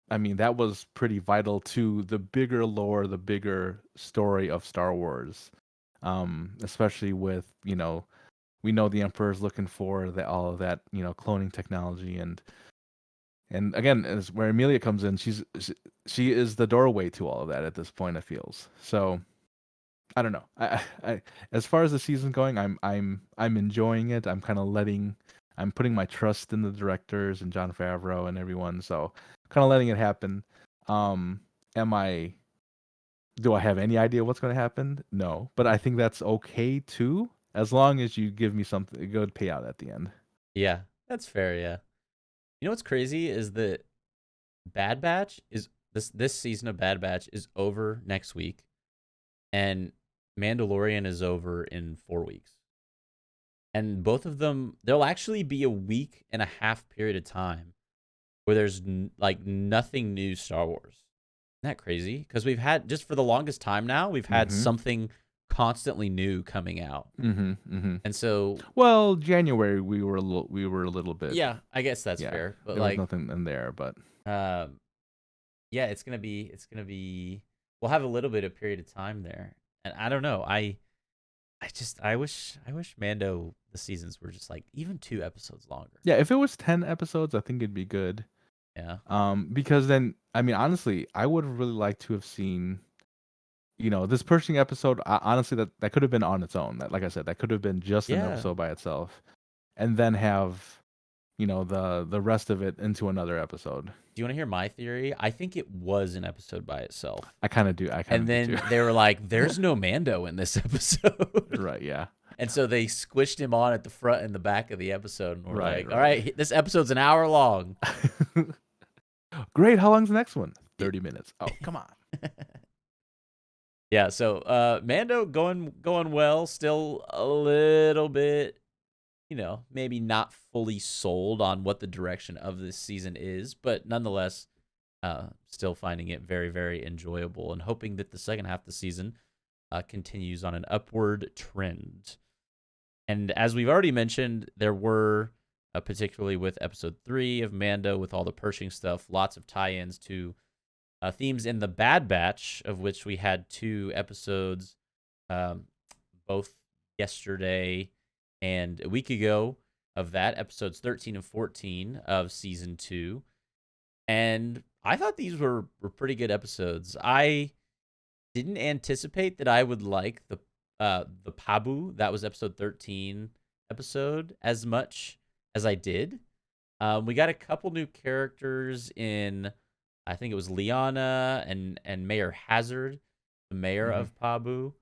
I mean, that was pretty vital to the bigger lore, the bigger story of Star Wars. Especially with, we know the Emperor's looking for all of that, cloning technology, and again, is where Amelia comes in. She is the doorway to all of that at this point, it feels. So I don't know. As far as the season's going, I'm enjoying it. I'm putting my trust in the directors and Jon Favreau and everyone. So kind of letting it happen. Um, am I? Do I have any idea what's going to happen? No, but I think that's okay too, as long as you give me something a good payout at the end. yeah, that's fair. Yeah, you know what's crazy is that Bad Batch is this season of Bad Batch is over next week, and Mandalorian is over in 4 weeks. And both of them, there'll actually be a week and a half period of time where there's like nothing new Star Wars. Isn't that crazy? Because we've had, just for the longest time now, we've had Mm-hmm. something constantly new coming out. Mm-hmm. Mm-hmm. And so, Well, January we were a little bit, yeah, I guess that's yeah. fair. But There was like, nothing in there, but um, yeah, we'll have a little bit of period of time there. And I don't know. I wish Mando the seasons were just like even 2 episodes longer. yeah, if it was 10 episodes, I think it'd be good. Yeah. Because then, I mean, honestly, I would have really liked to have seen, this Pershing episode. Honestly, that could have been on its own. That, like I said, that could have been just an Yeah. episode by itself, and then have, the rest of it into another episode. Do you want to hear my theory? I think it was an episode by itself. I kind of do. I kind And of do then too. they were like, there's no Mando in this episode. Right. Yeah. And so they squished him on at the front and the back of the episode. And we're Right. like, all right, this episode's an hour long. Great. How long's the next one? 30 minutes. Oh, come on. Yeah, so Mando going well, still a little bit, maybe not fully sold on what the direction of this season is, but nonetheless, still finding it very, very enjoyable and hoping that the second half of the season continues on an upward trend. And as we've already mentioned, there were, particularly with episode 3 of Mando, with all the Pershing stuff, lots of tie-ins to themes in the Bad Batch, of which we had 2 episodes, both yesterday and a week ago of that, episodes 13 and 14 of season 2. And I thought these were pretty good episodes. I didn't anticipate that I would like the Pabu, that was episode 13 episode, as much as I did. We got a couple new characters in. I think it was Liana and Mayor Hazard, the mayor Hmm. of Pabu.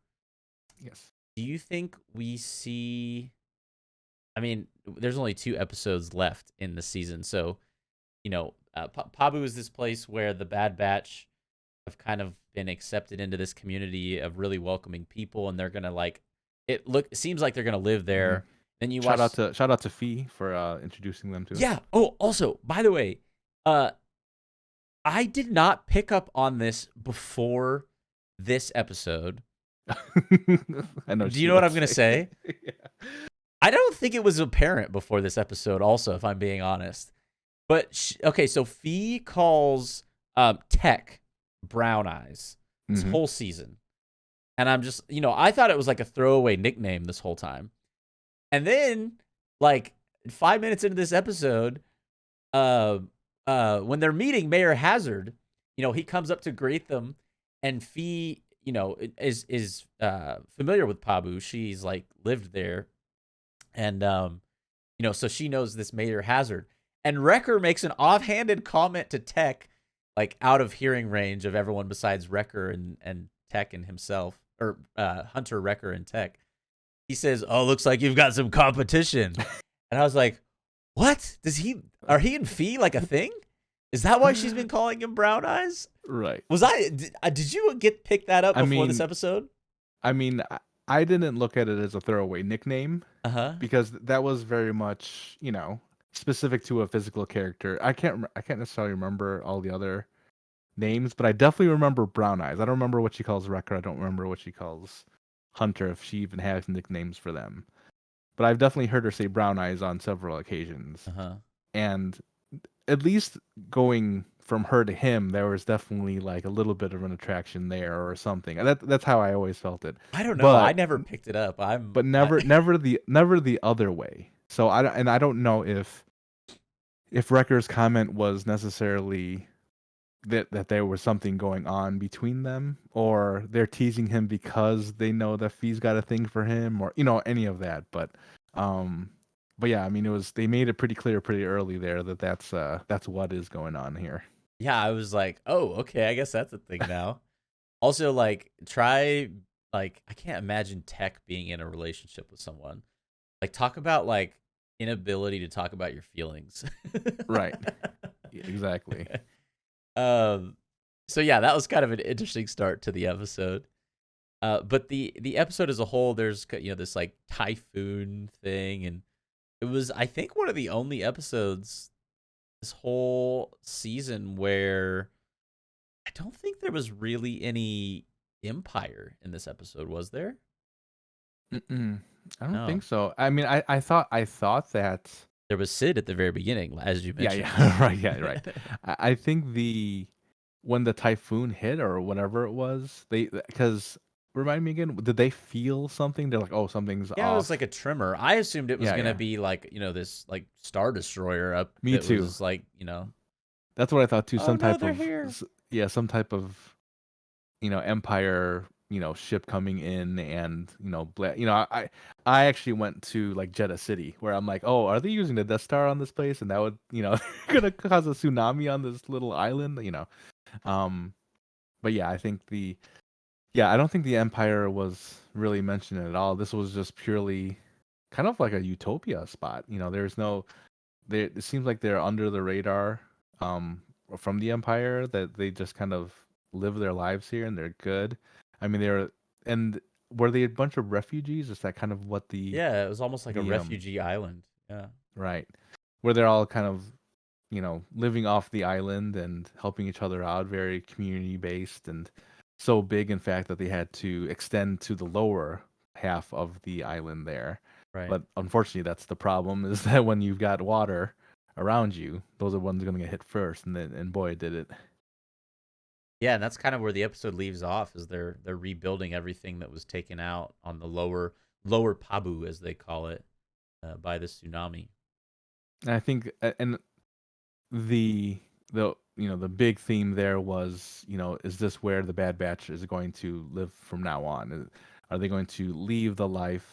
Yes. Do you think we see? I mean, there's only 2 episodes left in the season, so Pabu is this place where the Bad Batch have kind of been accepted into this community of really welcoming people, and they're gonna like it seems like they're gonna live Hmm. there. Then you watch. Shout out to Fee for introducing them to us. Yeah. Oh, also, by the way, uh, I did not pick up on this before this episode. I know Do what you you're know what about I'm to gonna say. say? Yeah. I don't think it was apparent before this episode. Also, if I'm being honest, but okay, so Fee calls Tech Brown Eyes this Hmm. whole season, and I'm just I thought it was like a throwaway nickname this whole time, and then like 5 minutes into this episode, uh, when they're meeting Mayor Hazard, he comes up to greet them, and Fee, is familiar with Pabu. She's like lived there, and so she knows this Mayor Hazard. And Wrecker makes an offhanded comment to Tech, like out of hearing range of everyone besides Wrecker and Tech and himself, or Hunter, Wrecker, and Tech. He says, "Oh, looks like you've got some competition." And I was like, "What? Are he and Fee like a thing? Is that why she's been calling him Brown Eyes?" Right. Did you pick that up I before this mean, episode? I mean, I didn't look at it as a throwaway nickname Uh huh. because that was very much, specific to a physical character. I can't necessarily remember all the other names, but I definitely remember Brown Eyes. I don't remember what she calls Wrecker. I don't remember what she calls Hunter, if she even has nicknames for them. But I've definitely heard her say Brown Eyes on several occasions. Uh huh. And at least going from her to him, there was definitely like a little bit of an attraction there or something. And that's how I always felt it. I don't know. I But never picked it up. never the other way. So I don't know if Wrecker's comment was necessarily that there was something going on between them, or they're teasing him because they know that Fee's got a thing for him, or any of that. Um, but yeah, I mean, they made it pretty clear pretty early there that that's what is going on here. Yeah, I was like, oh, okay, I guess that's a thing now. Also, like, I can't imagine Tech being in a relationship with someone. Like, talk about like inability to talk about your feelings. Right. Exactly. um, so yeah, that was kind of an interesting start to the episode. But the episode as a whole, there's this like typhoon thing, and it was I think one of the only episodes this whole season where I don't think there was really any Empire in this episode, was there? Mm-mm. I don't think No. so. I mean, I thought that. There was Sid at the very beginning, as you Yeah, mentioned. yeah, right, yeah, right. I think when the typhoon hit or whatever it was, because remind me again, did they feel something? They're like, oh, something's Yeah, it was like off. a tremor. I assumed it was Yeah, gonna yeah. be like, this like Star Destroyer up Me that too. was like, That's what I thought too. oh Some no, type they're of here. yeah, some type of empire ship coming in, and I actually went to like Jeddah City where I'm like, oh, are they using the Death Star on this place, and that would gonna cause a tsunami on this little island. Um, but yeah, I don't think the Empire was really mentioned at all. This was just purely kind of like a utopia spot. There's no it seems like they're under the radar from the Empire, that they just kind of live their lives here and they're good. I mean, and were they a bunch of refugees? Is that kind of what Yeah, it was almost like a the refugee island. Yeah. right, where they're all kind of living off the island and helping each other out, very community based, and so big in fact that they had to extend to the lower half of the island there. Right. But unfortunately, that's the problem, is that when you've got water around you, those are ones going to get hit first, and boy, did it. Yeah, and that's kind of where the episode leaves off, is they're rebuilding everything that was taken out on the lower Pabu, as they call it, by the tsunami. And I think, and the big theme there was, is this where the Bad Batch is going to live from now on? Are they going to leave the lives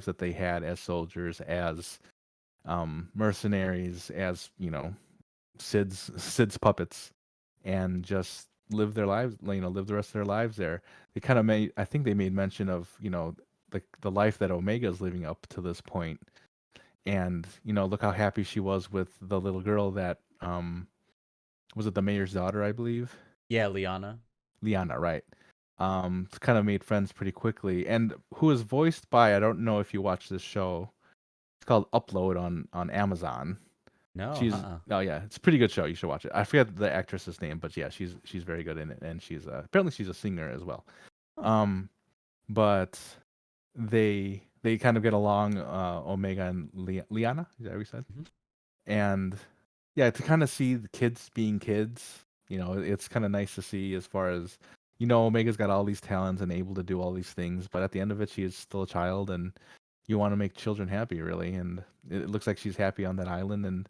that they had as soldiers, as mercenaries as Sid's puppets, and just live their lives, live the rest of their lives there. They kind of made, I think they made mention of the life that Omega's living up to this point, and look how happy she was with the little girl that was it the mayor's daughter, I believe. Yeah, Liana. Liana, right? Kind of made friends pretty quickly, and who is voiced by, I don't know if you watch this show. It's called Upload on Amazon. No, She's oh yeah, it's a pretty good show. You should watch it. I forget the actress's name, but yeah, she's very good in it, and she's apparently she's a singer as well. Huh. Um, but they kind of get along, Omega and Liana. Is that what you said? Mhm. And yeah, to kind of see the kids being kids, it's kind of nice to see, as far as Omega's got all these talents and able to do all these things, but at the end of it, she is still a child, and you want to make children happy, really. And it looks like she's happy on that island, and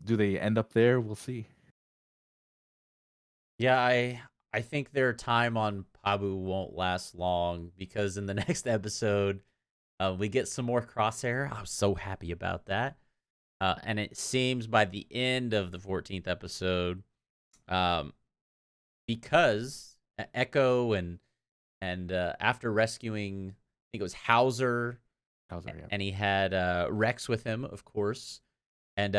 do they end up there? We'll see. Yeah, I think their time on Pabu won't last long because in the next episode, we get some more Crosshair. I was so happy about that. And it seems by the end of the 14th episode, um, because Echo and after rescuing, I think it was Hauser, How's that? Yeah. and he had Rex with him, of course, and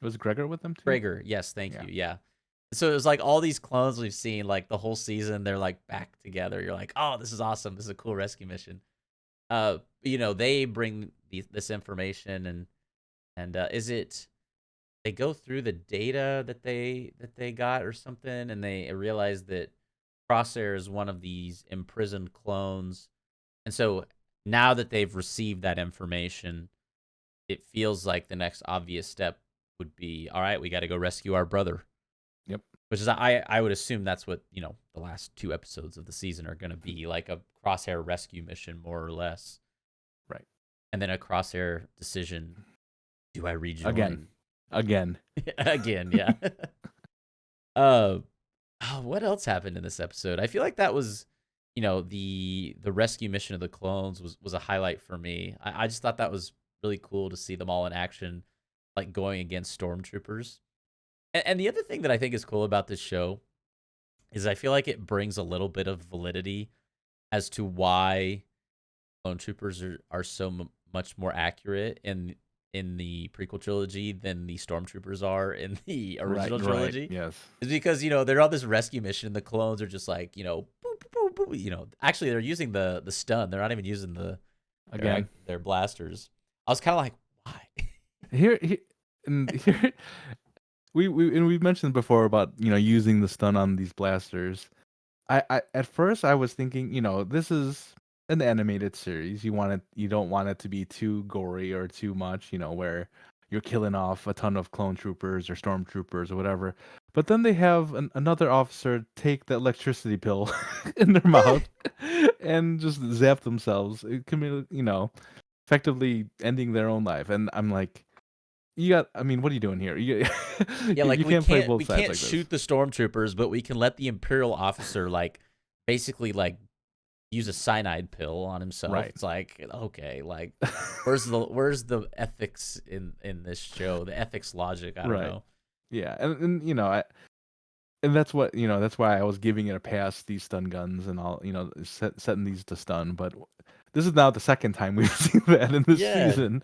Was Gregor with them too? Gregor. Yes, thank Yeah. you. Yeah. So it was like all these clones we've seen, like the whole season, they're like back together. You're like, oh, this is awesome. This is a cool rescue mission. They bring this information, and is it they go through the data that they got or something, and they realize that Crosshair is one of these imprisoned clones, and so now that they've received that information, it feels like the next obvious step would be, all right, we got to go rescue our brother. Yep. Which is, I would assume that's what the last 2 episodes of the season are going to be, like a Crosshair rescue mission, more or less. Right. And then a Crosshair decision: do I rejoin Again? Again, yeah. uh, what else happened in this episode? I feel like that was, the rescue mission of the clones was a highlight for me. I just thought that was really cool to see them all in action, like going against stormtroopers. And the other thing that I think is cool about this show is I feel like it brings a little bit of validity as to why clone troopers are so much more accurate in the prequel trilogy than the stormtroopers are in the original trilogy. Right, yes. It's because they're on this rescue mission, and the clones are just like boop, boop, boop, boop, actually they're using the stun. They're not even using their blasters. I was kind of like, why? Here, and here, we've mentioned before about using the stun on these blasters. I at first I was thinking, this is an animated series. You don't want it to be too gory or too much, where you're killing off a ton of clone troopers or stormtroopers or whatever. But then they have another officer take the electricity pill in their mouth and just zap themselves. It can be, effectively ending their own life. And I'm like, I mean, what are you doing here? Yeah, like you we can't play both we sides can't like this. shoot the stormtroopers, but we can let the Imperial officer basically use a cyanide pill on himself. Right. It's like, okay, like where's the ethics in this show? The ethics logic, I don't know. Yeah, and and that's what that's why I was giving it a pass. These stun guns and all, setting these to stun. But this is now the second time we've seen that in this season.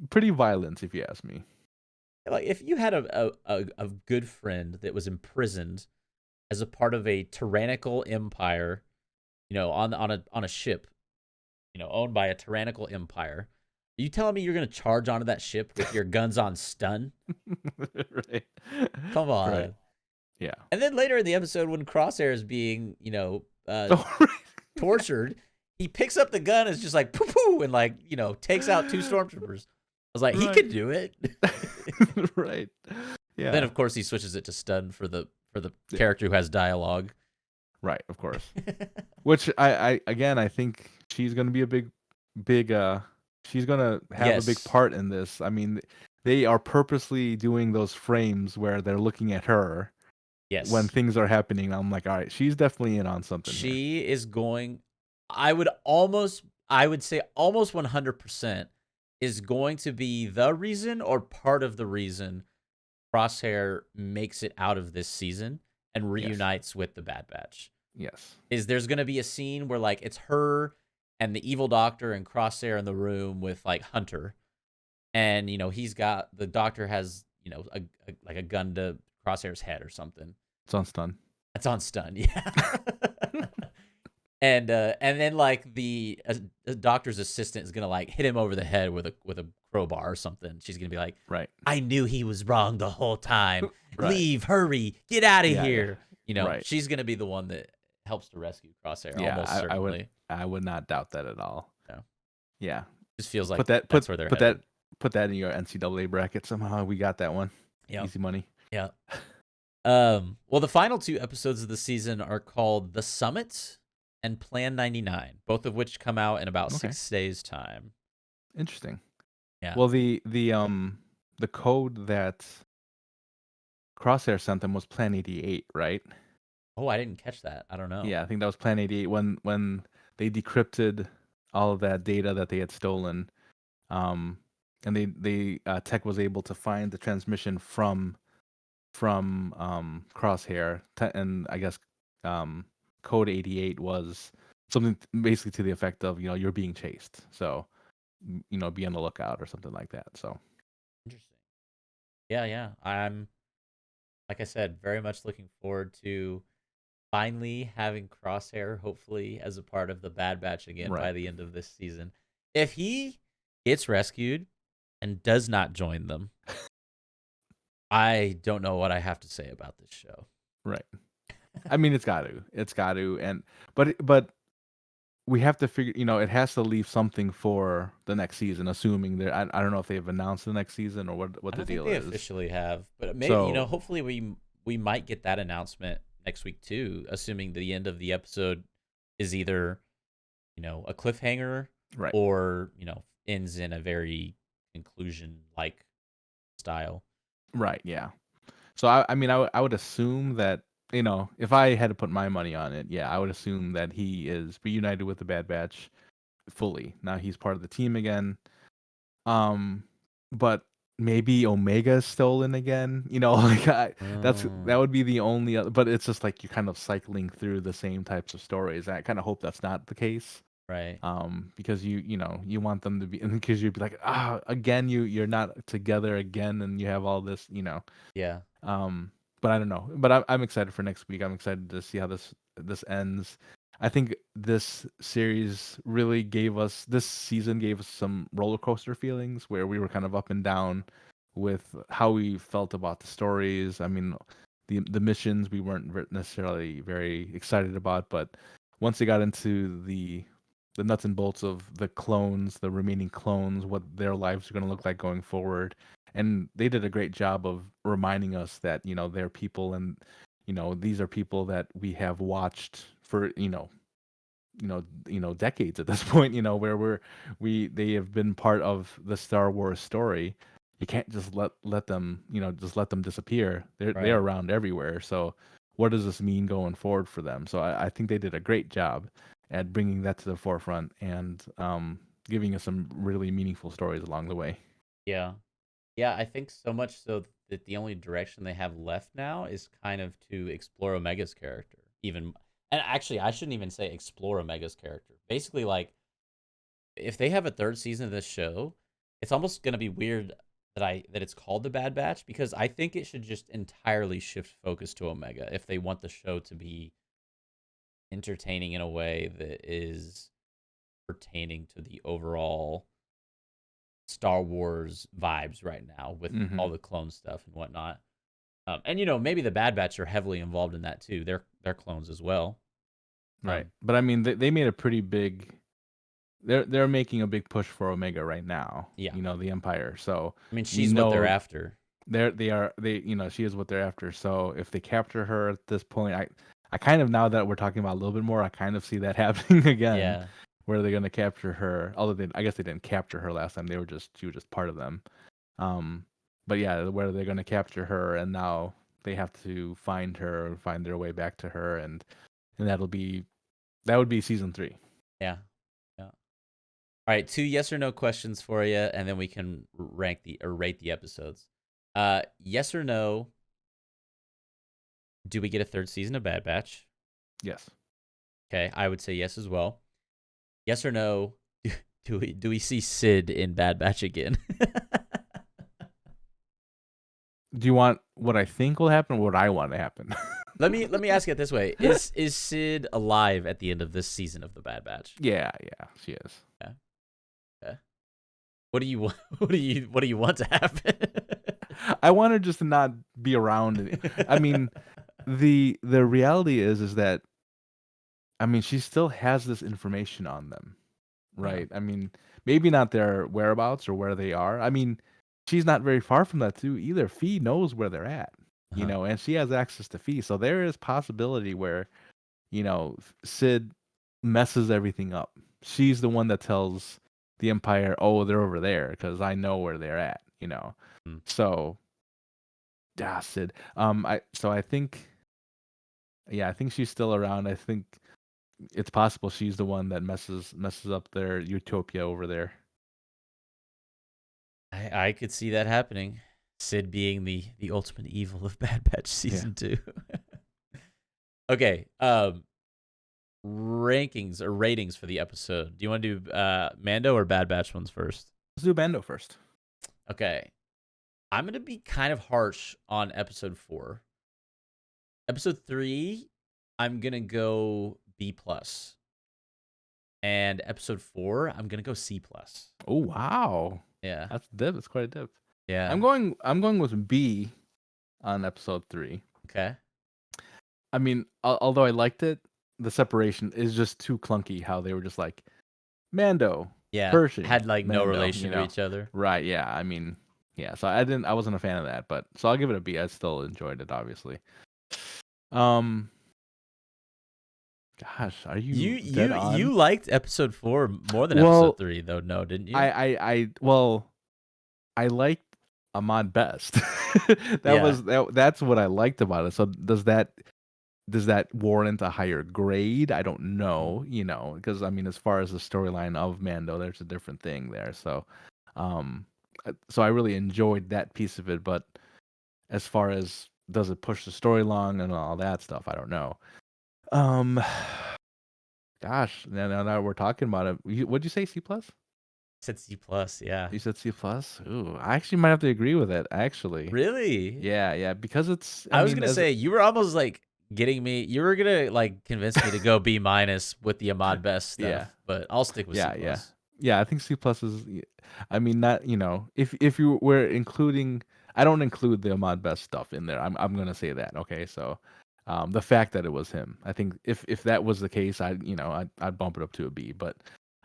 Pretty violent, if you ask me. Like if you had a good friend that was imprisoned as a part of a tyrannical empire, on a ship, owned by a tyrannical empire. Are you telling me you're gonna charge onto that ship with your guns on stun? Right. Come on. Right. Yeah. And then later in the episode, when Crosshair is being, tortured, he picks up the gun and is just like poo poo and takes out 2 stormtroopers. I was like, he could do it. Right. Yeah. Then of course he switches it to stun for the character who has dialogue. Right, of course. Which I again, I think she's gonna be a big she's gonna have a big part in this. I mean, they are purposely doing those frames where they're looking at her. Yes. When things are happening, I'm like, all right, she's definitely in on something. She is going. I would say almost 100%. is going to be the reason or part of the reason Crosshair makes it out of this season and Yes. reunites with the Bad Batch. Yes. Is there's going to be a scene where like it's her and the evil doctor and Crosshair in the room with like Hunter, and the doctor has like a gun to Crosshair's head or something. It's on stun. That's on stun, yeah. And then like the doctor's assistant is gonna like hit him over the head with a crowbar or something. She's gonna be like, Right. "I knew he was wrong the whole time. Right. Leave, hurry, get out of Yeah. Yeah. here." Right. She's gonna be the one that helps to rescue Crosshair, Yeah. almost certainly. I would not doubt that at all. Yeah, Yeah. just feels like Put that that's where they're put headed. that in your NCAA bracket somehow. We got that one. Yeah, Easy money. yeah. Well, the final two episodes of the season are called The Summit and Plan 99, both of which come out in about Okay. 6 days' time. Interesting. Yeah. Well, the code that Crosshair sent them was Plan 88, right? Oh, I didn't catch that. I don't know. Yeah, I think that was Plan 88 when they decrypted all of that data that they had stolen. Um, and they Tech was able to find the transmission from Crosshair, and I guess code 88 was something basically to the effect of you're being chased, so be on the lookout or something like that. So Interesting. Yeah, yeah. I'm, like I said, very much looking forward to finally having Crosshair, hopefully, as a part of the Bad Batch again right, by the end of this season. If he gets rescued and does not join them, I don't know what I have to say about this show. right. I mean, it's got to, and but we have to figure, it has to leave something for the next season, assuming I don't know if they've announced the next season or what I the don't think deal they is. officially have, but maybe So hopefully we might get that announcement next week too, assuming the end of the episode is either a cliffhanger right, or ends in a very conclusion like style. right, yeah. So I mean, I would assume that if I had to put my money on it, yeah, I would assume that he is reunited with the Bad Batch fully. Now he's part of the team again. Um, but maybe Omega is stolen again. Like that Oh, would be the only other. But it's just like you're kind of cycling through the same types of stories. I kind of hope that's not the case. right. Because you want them to be, and because you'd be like, again, you're not together again, and you have all this. Yeah. Um, but I don't know. But I'm excited for next week. I'm excited to see how this ends. I think this season gave us some roller coaster feelings where we were kind of up and down with how we felt about the stories. I mean, the missions we weren't necessarily very excited about, but once they got into the nuts and bolts of the clones, the remaining clones, what their lives are going to look like going forward, and they did a great job of reminding us that they're people, and these are people that we have watched for decades at this point, where they have been part of the Star Wars story. You can't just let them just let them disappear. They're Right. around everywhere. So what does this mean going forward for them? So I think they did a great job at bringing that to the forefront and giving us some really meaningful stories along the way. Yeah. Yeah, I think so much so that the only direction they have left now is kind of to explore Omega's character. Even and actually I shouldn't even say explore Omega's character. Basically like if they have a third season of this show, it's almost going to be weird that it's called The Bad Batch because I think it should just entirely shift focus to Omega if they want the show to be entertaining in a way that is pertaining to the overall Star Wars vibes right now with Hmm. all the clone stuff and whatnot. And maybe the Bad Batch are heavily involved in that too. They're clones as well. Right. Um, But I mean, they made a pretty big. They're making a big push for Omega right now. yeah. The Empire. So I mean, we she's what they're know after. she is what they're after. So if they capture her at this point, I kind of, now that we're talking about a little bit more, I kind of see that happening again, Yeah. where they're gonna capture her. Although I guess they didn't capture her last time. She was just part of them. Um, but yeah, where they're gonna capture her, and now they have to find her, find their way back to her, and that would be season 3. Yeah. Yeah. All right, two yes or no questions for you, and then we can rank the or rate the episodes. Yes or no? Do we get a third season of Bad Batch? Yes. Okay, I would say yes as well. Yes or no? Do we see Sid in Bad Batch again? Do you want what I think will happen or what I want to happen? let me ask it this way: Is Sid alive at the end of this season of the Bad Batch? Yeah, she is. Yeah. Okay. What do you want? What do you want to happen? I want her just to not be around. I mean, the reality is that I mean she still has this information on them, Yeah. right? I mean, maybe not their whereabouts or where they are. I mean, she's not very far from that too either. Fee knows where they're at, Uh-huh. and she has access to Fee, so there is possibility where Sid messes everything up. She's the one that tells the Empire, "Oh, they're over there," because I know where they're at. Mm. So yeah, Sid. I think, yeah, I think she's still around. I think it's possible she's the one that messes up their utopia over there. I could see that happening. Sid being the ultimate evil of Bad Batch Yeah. season 2. Okay. Rankings or ratings for the episode. Do you want to do Mando or Bad Batch ones first? Let's do Bando first. Okay. I'm gonna be kind of harsh on episode 4. Episode 3, I'm gonna go B plus. And episode 4, I'm gonna go C plus. Oh wow, Yeah. that's a dip. That's quite a dip. Yeah. I'm going with B on episode 3. Okay. I mean, although I liked it, the separation is just too clunky. How they were just like Mando, Yeah. Pershing, Had like no Mando. relation to each other. Right? Yeah. I mean, yeah. So I wasn't a fan of that, but so I'll give it a B. I still enjoyed it, obviously. Um, Gosh, are You you dead you on? you liked episode 4 more than episode Well, 3 though, no, didn't you? well, I liked Ahmad best. Yeah. That's what I liked about it. So does that warrant a higher grade? I don't Mm. know, because I mean, as far as the storyline of Mando, there's a different thing there. Um, so I really enjoyed that piece of it. But as far as does it push the story along and all that stuff, I don't know. Um, Gosh, now we're talking about it. What'd you say? C plus? Said C plus, yeah. You said C plus. Ooh, I actually might have to agree with it. Actually, Really? yeah, because it's. I I was mean, gonna as say you were almost like getting me. You were gonna like convince me to go B minus with the Ahmad Best yeah, stuff, but I'll stick with C yeah. plus. I think C plus is. I mean, not if you were including, I don't include the Ahmad Best stuff in there. I'm gonna say that. Okay, so. The fact that it was him, I think if that was the case, I'd bump it up to a B. But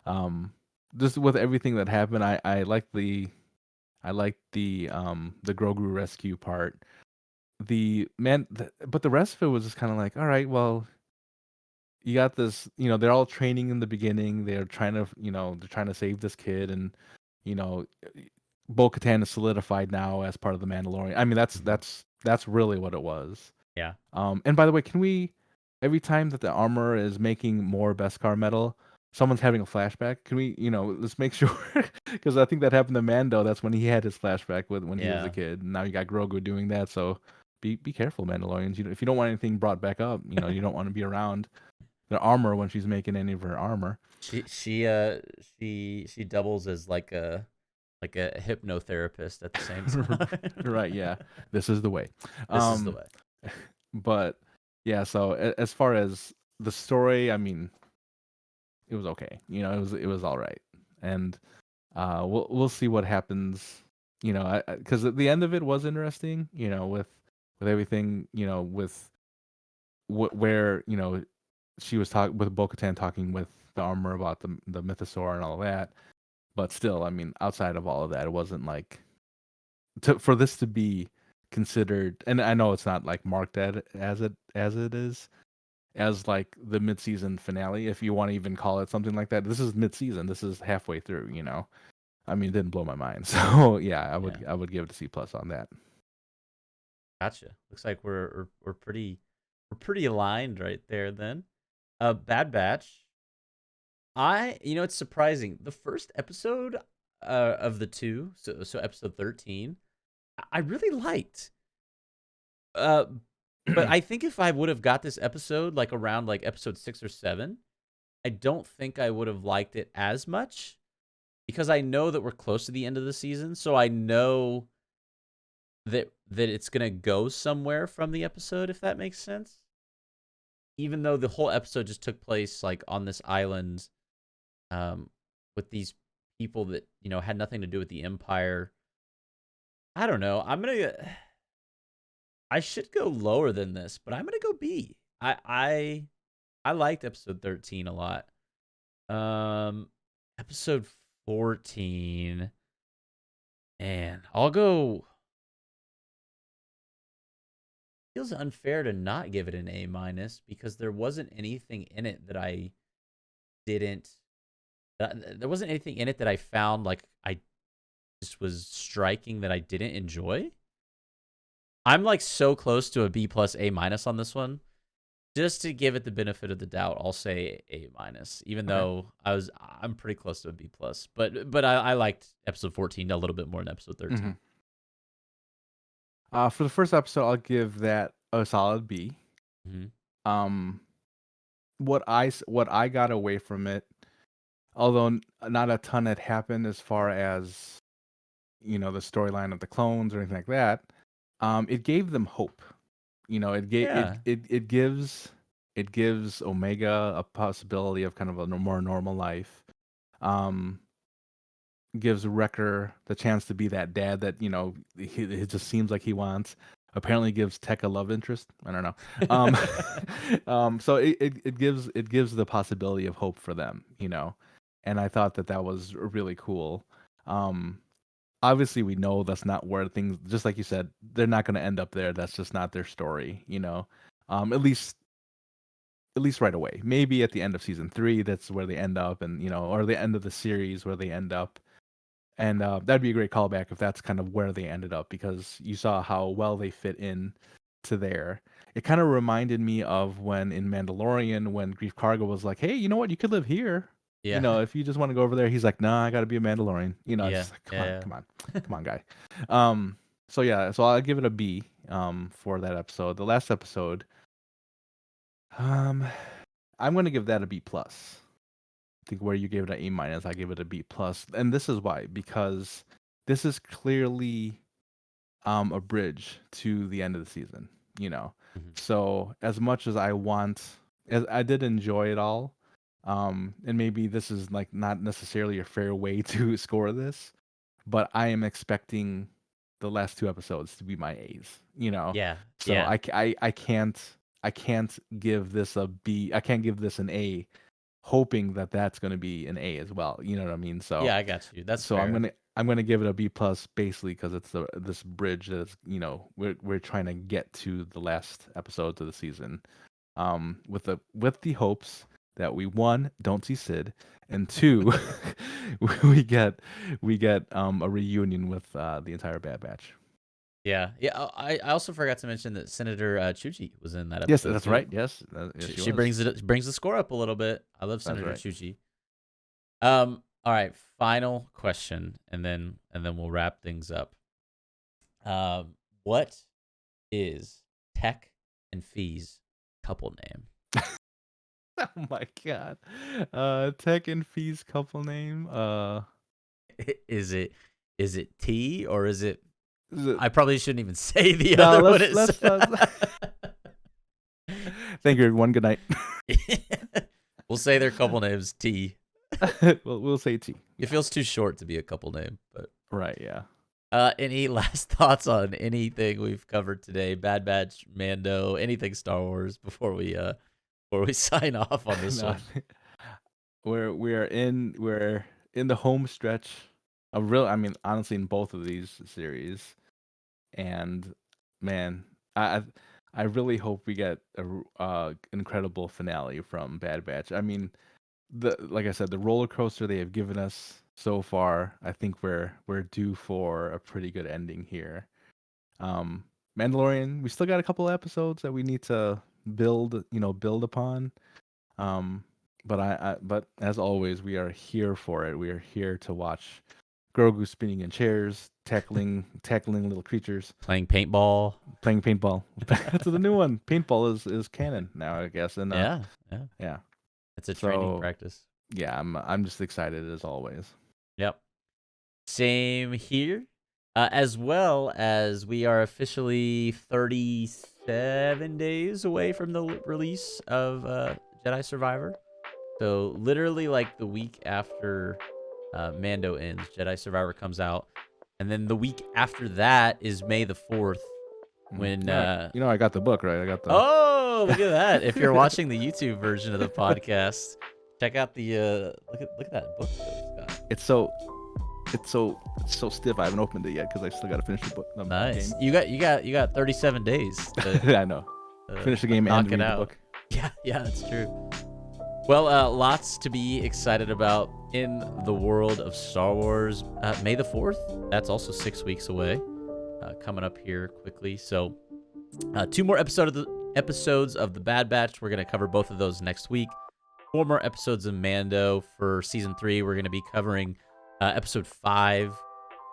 um, just with everything that happened, I like the Grogu rescue part. But the rest of it was just kind of like, all right, well, you got this. They're all training in the beginning. They're trying to save this kid, and you know, Bo-Katan is solidified now as part of the Mandalorian. I mean, that's Mhm. that's that's really what it was. Yeah. And by the way, can we every time that the armor is making more Beskar metal, someone's having a flashback? Can we, let's make sure because I think that happened to Mando. That's when he had his flashback with when he was a Yeah. kid. And now you got Grogu doing that. So be careful, Mandalorians. If you don't want anything brought back up, you don't want to be around the armor when she's making any of her armor. She doubles as like a hypnotherapist at the same time. Right? Yeah. This is the way. This is the Um, way. but yeah. So as far as the story, I mean, it was okay. It was all right, and we'll see what happens. Because at the end of it was interesting. With everything. With where she was talking with Bo-Katan talking with the armor about the mythosaur and all that. But still, I mean, outside of all of that, it wasn't like for this to be considered. And I know it's not like marked as it is as like the mid-season finale, if you want to even call it something like that. This is mid-season. This is halfway through. I mean, it didn't blow my mind. So yeah, I would Yeah. I would give it a C plus on that. Gotcha. Looks like we're pretty aligned right there then. Bad Batch. It's surprising. The first episode of the two, so episode 13, I really liked. Uh, but I think if I would have got this episode like around like episode 6 or 7, I don't think I would have liked it as much because I know that we're close to the end of the season, so I know that it's going to go somewhere from the episode, if that makes sense. Even though the whole episode just took place like on this island um with these people that, had nothing to do with the empire. I don't know. I should go lower than this, but I'm gonna go B. I liked episode 13 a lot. Episode 14, and I'll go. Feels unfair to not give it an A minus because there wasn't anything in it that I didn't. There wasn't anything in it that I found like I just was striking that I didn't enjoy. I'm like so close to a B plus A minus on this one. Just to give it the benefit of the doubt, I'll say A minus, even Okay. though I'm pretty close to a B plus. But I liked episode 14 a little bit more than episode hmm 13. For the first episode, I'll give that a solid B. Mm-hmm. Um, what I got away from it, although not a ton had happened as far as the storyline of the clones or anything like that, it gave them hope. It gave Yeah, it gives Omega a possibility of kind of a more normal life. Um, gives Wrecker the chance to be that dad that it just seems like he wants. Apparently, gives Tech a love interest. I don't know. Um, so it gives the possibility of hope for them. And I thought that was really cool. Um, Obviously, we know that's not where things. Just like you said, they're not going to end up there. That's just not their story. At least right away. Maybe at the end of season 3, that's where they end up, and or the end of the series where they end up. And that'd be a great callback if that's kind of where they ended up, because you saw how well they fit in to there. It kind of reminded me of when in Mandalorian, when Grief Karga was like, "Hey, you know what? You could live here. yeah, If you just want to go over there." He's like, "Nah, I got to be a Mandalorian." It's yeah, just like, come on, yeah. come on, come on, guy. Um, so yeah, so I'll give it a B. For that episode, the last episode, um, I'm gonna give that a B plus. I think where you gave it an A minus, I gave it a B plus, and this is why, because this is clearly a bridge to the end of the season. You know, Mhm. so as much as as I did enjoy it all, and maybe this is like not necessarily a fair way to score this, but I am expecting the last 2 episodes to be my A's. Yeah, So yeah, I can't give this a B. I can't give this an A hoping that that's going to be an A as well. You know what I mean? So yeah. I got you. That's so I'm fair. gonna I'm gonna give it a B plus, basically because it's this bridge that is, we're trying to get to the last episodes of the season, with the hopes that we, one, don't see Sid, and two, we get a reunion with the entire Bad Batch. Yeah, yeah. I also forgot to mention that Senator Chuchi was in that Yes, episode that's too. right. Yes, yes, She, she she was. brings the score up a little bit. I love That's Senator right. Chuchi. All right, final question, and then we'll wrap things up. What is Tech and Fee's couple name? Oh my god. Tech and Fee's couple name. Is it T or is it? Is it, I probably shouldn't even say the no, other one is. let's thank you, everyone. Good night. We'll say their couple names T. We'll say T. It Yeah. feels too short to be a couple name, but Right. Yeah. any last thoughts on anything we've covered today? Bad Batch, Mando, anything Star Wars before we sign off on this No, one? we're in the home stretch of real. I mean, honestly, in both of these series, and man, I I I really hope we get incredible finale from Bad Batch. I mean, like I said, the roller coaster they have given us so far, I think we're due for a pretty good ending here. Um, Mandalorian, we still got a couple episodes that we need to build upon. Um, But as always, we are here for it. We are here to watch Grogu spinning in chairs, tackling little creatures, Playing paintball. playing paintball. That's the new one. Paintball is canon now, I guess. And Yeah, yeah. yeah. It's a training So practice. yeah, I'm just excited as always. Yep. Same here. As well as we are officially 37 days away from the release of Jedi Survivor. So literally like the week after Mando ends, Jedi Survivor comes out. And then the week after that is May the 4th when I got the book, right? I got the Oh, look at that. If you're watching the YouTube version of the podcast, check out the look at that book that he's got. it's so stiff. I haven't opened it yet because I still got to finish the book. Nice. Game. You got 37 days to I know. Finish the game and knock read it the out. book. Yeah, that's true. Well, lots to be excited about in the world of Star Wars. May the 4th, that's also 6 weeks away, coming up here quickly. So 2 more episodes of the Bad Batch. We're going to cover both of those next week. 4 more episodes of Mando for season 3. We're going to be covering episode 5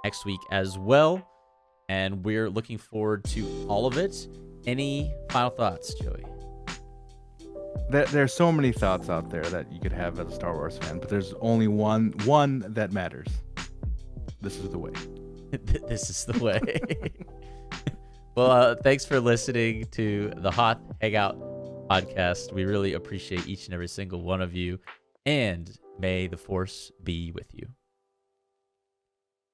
next week as well. And we're looking forward to all of it. Any final thoughts, Joey? There's so many thoughts out there that you could have as a Star Wars fan, but there's only one that matters. This is the way. This is the way. Well, thanks for listening to the Hoth Hangout podcast. We really appreciate each and every single one of you. And may the Force be with you.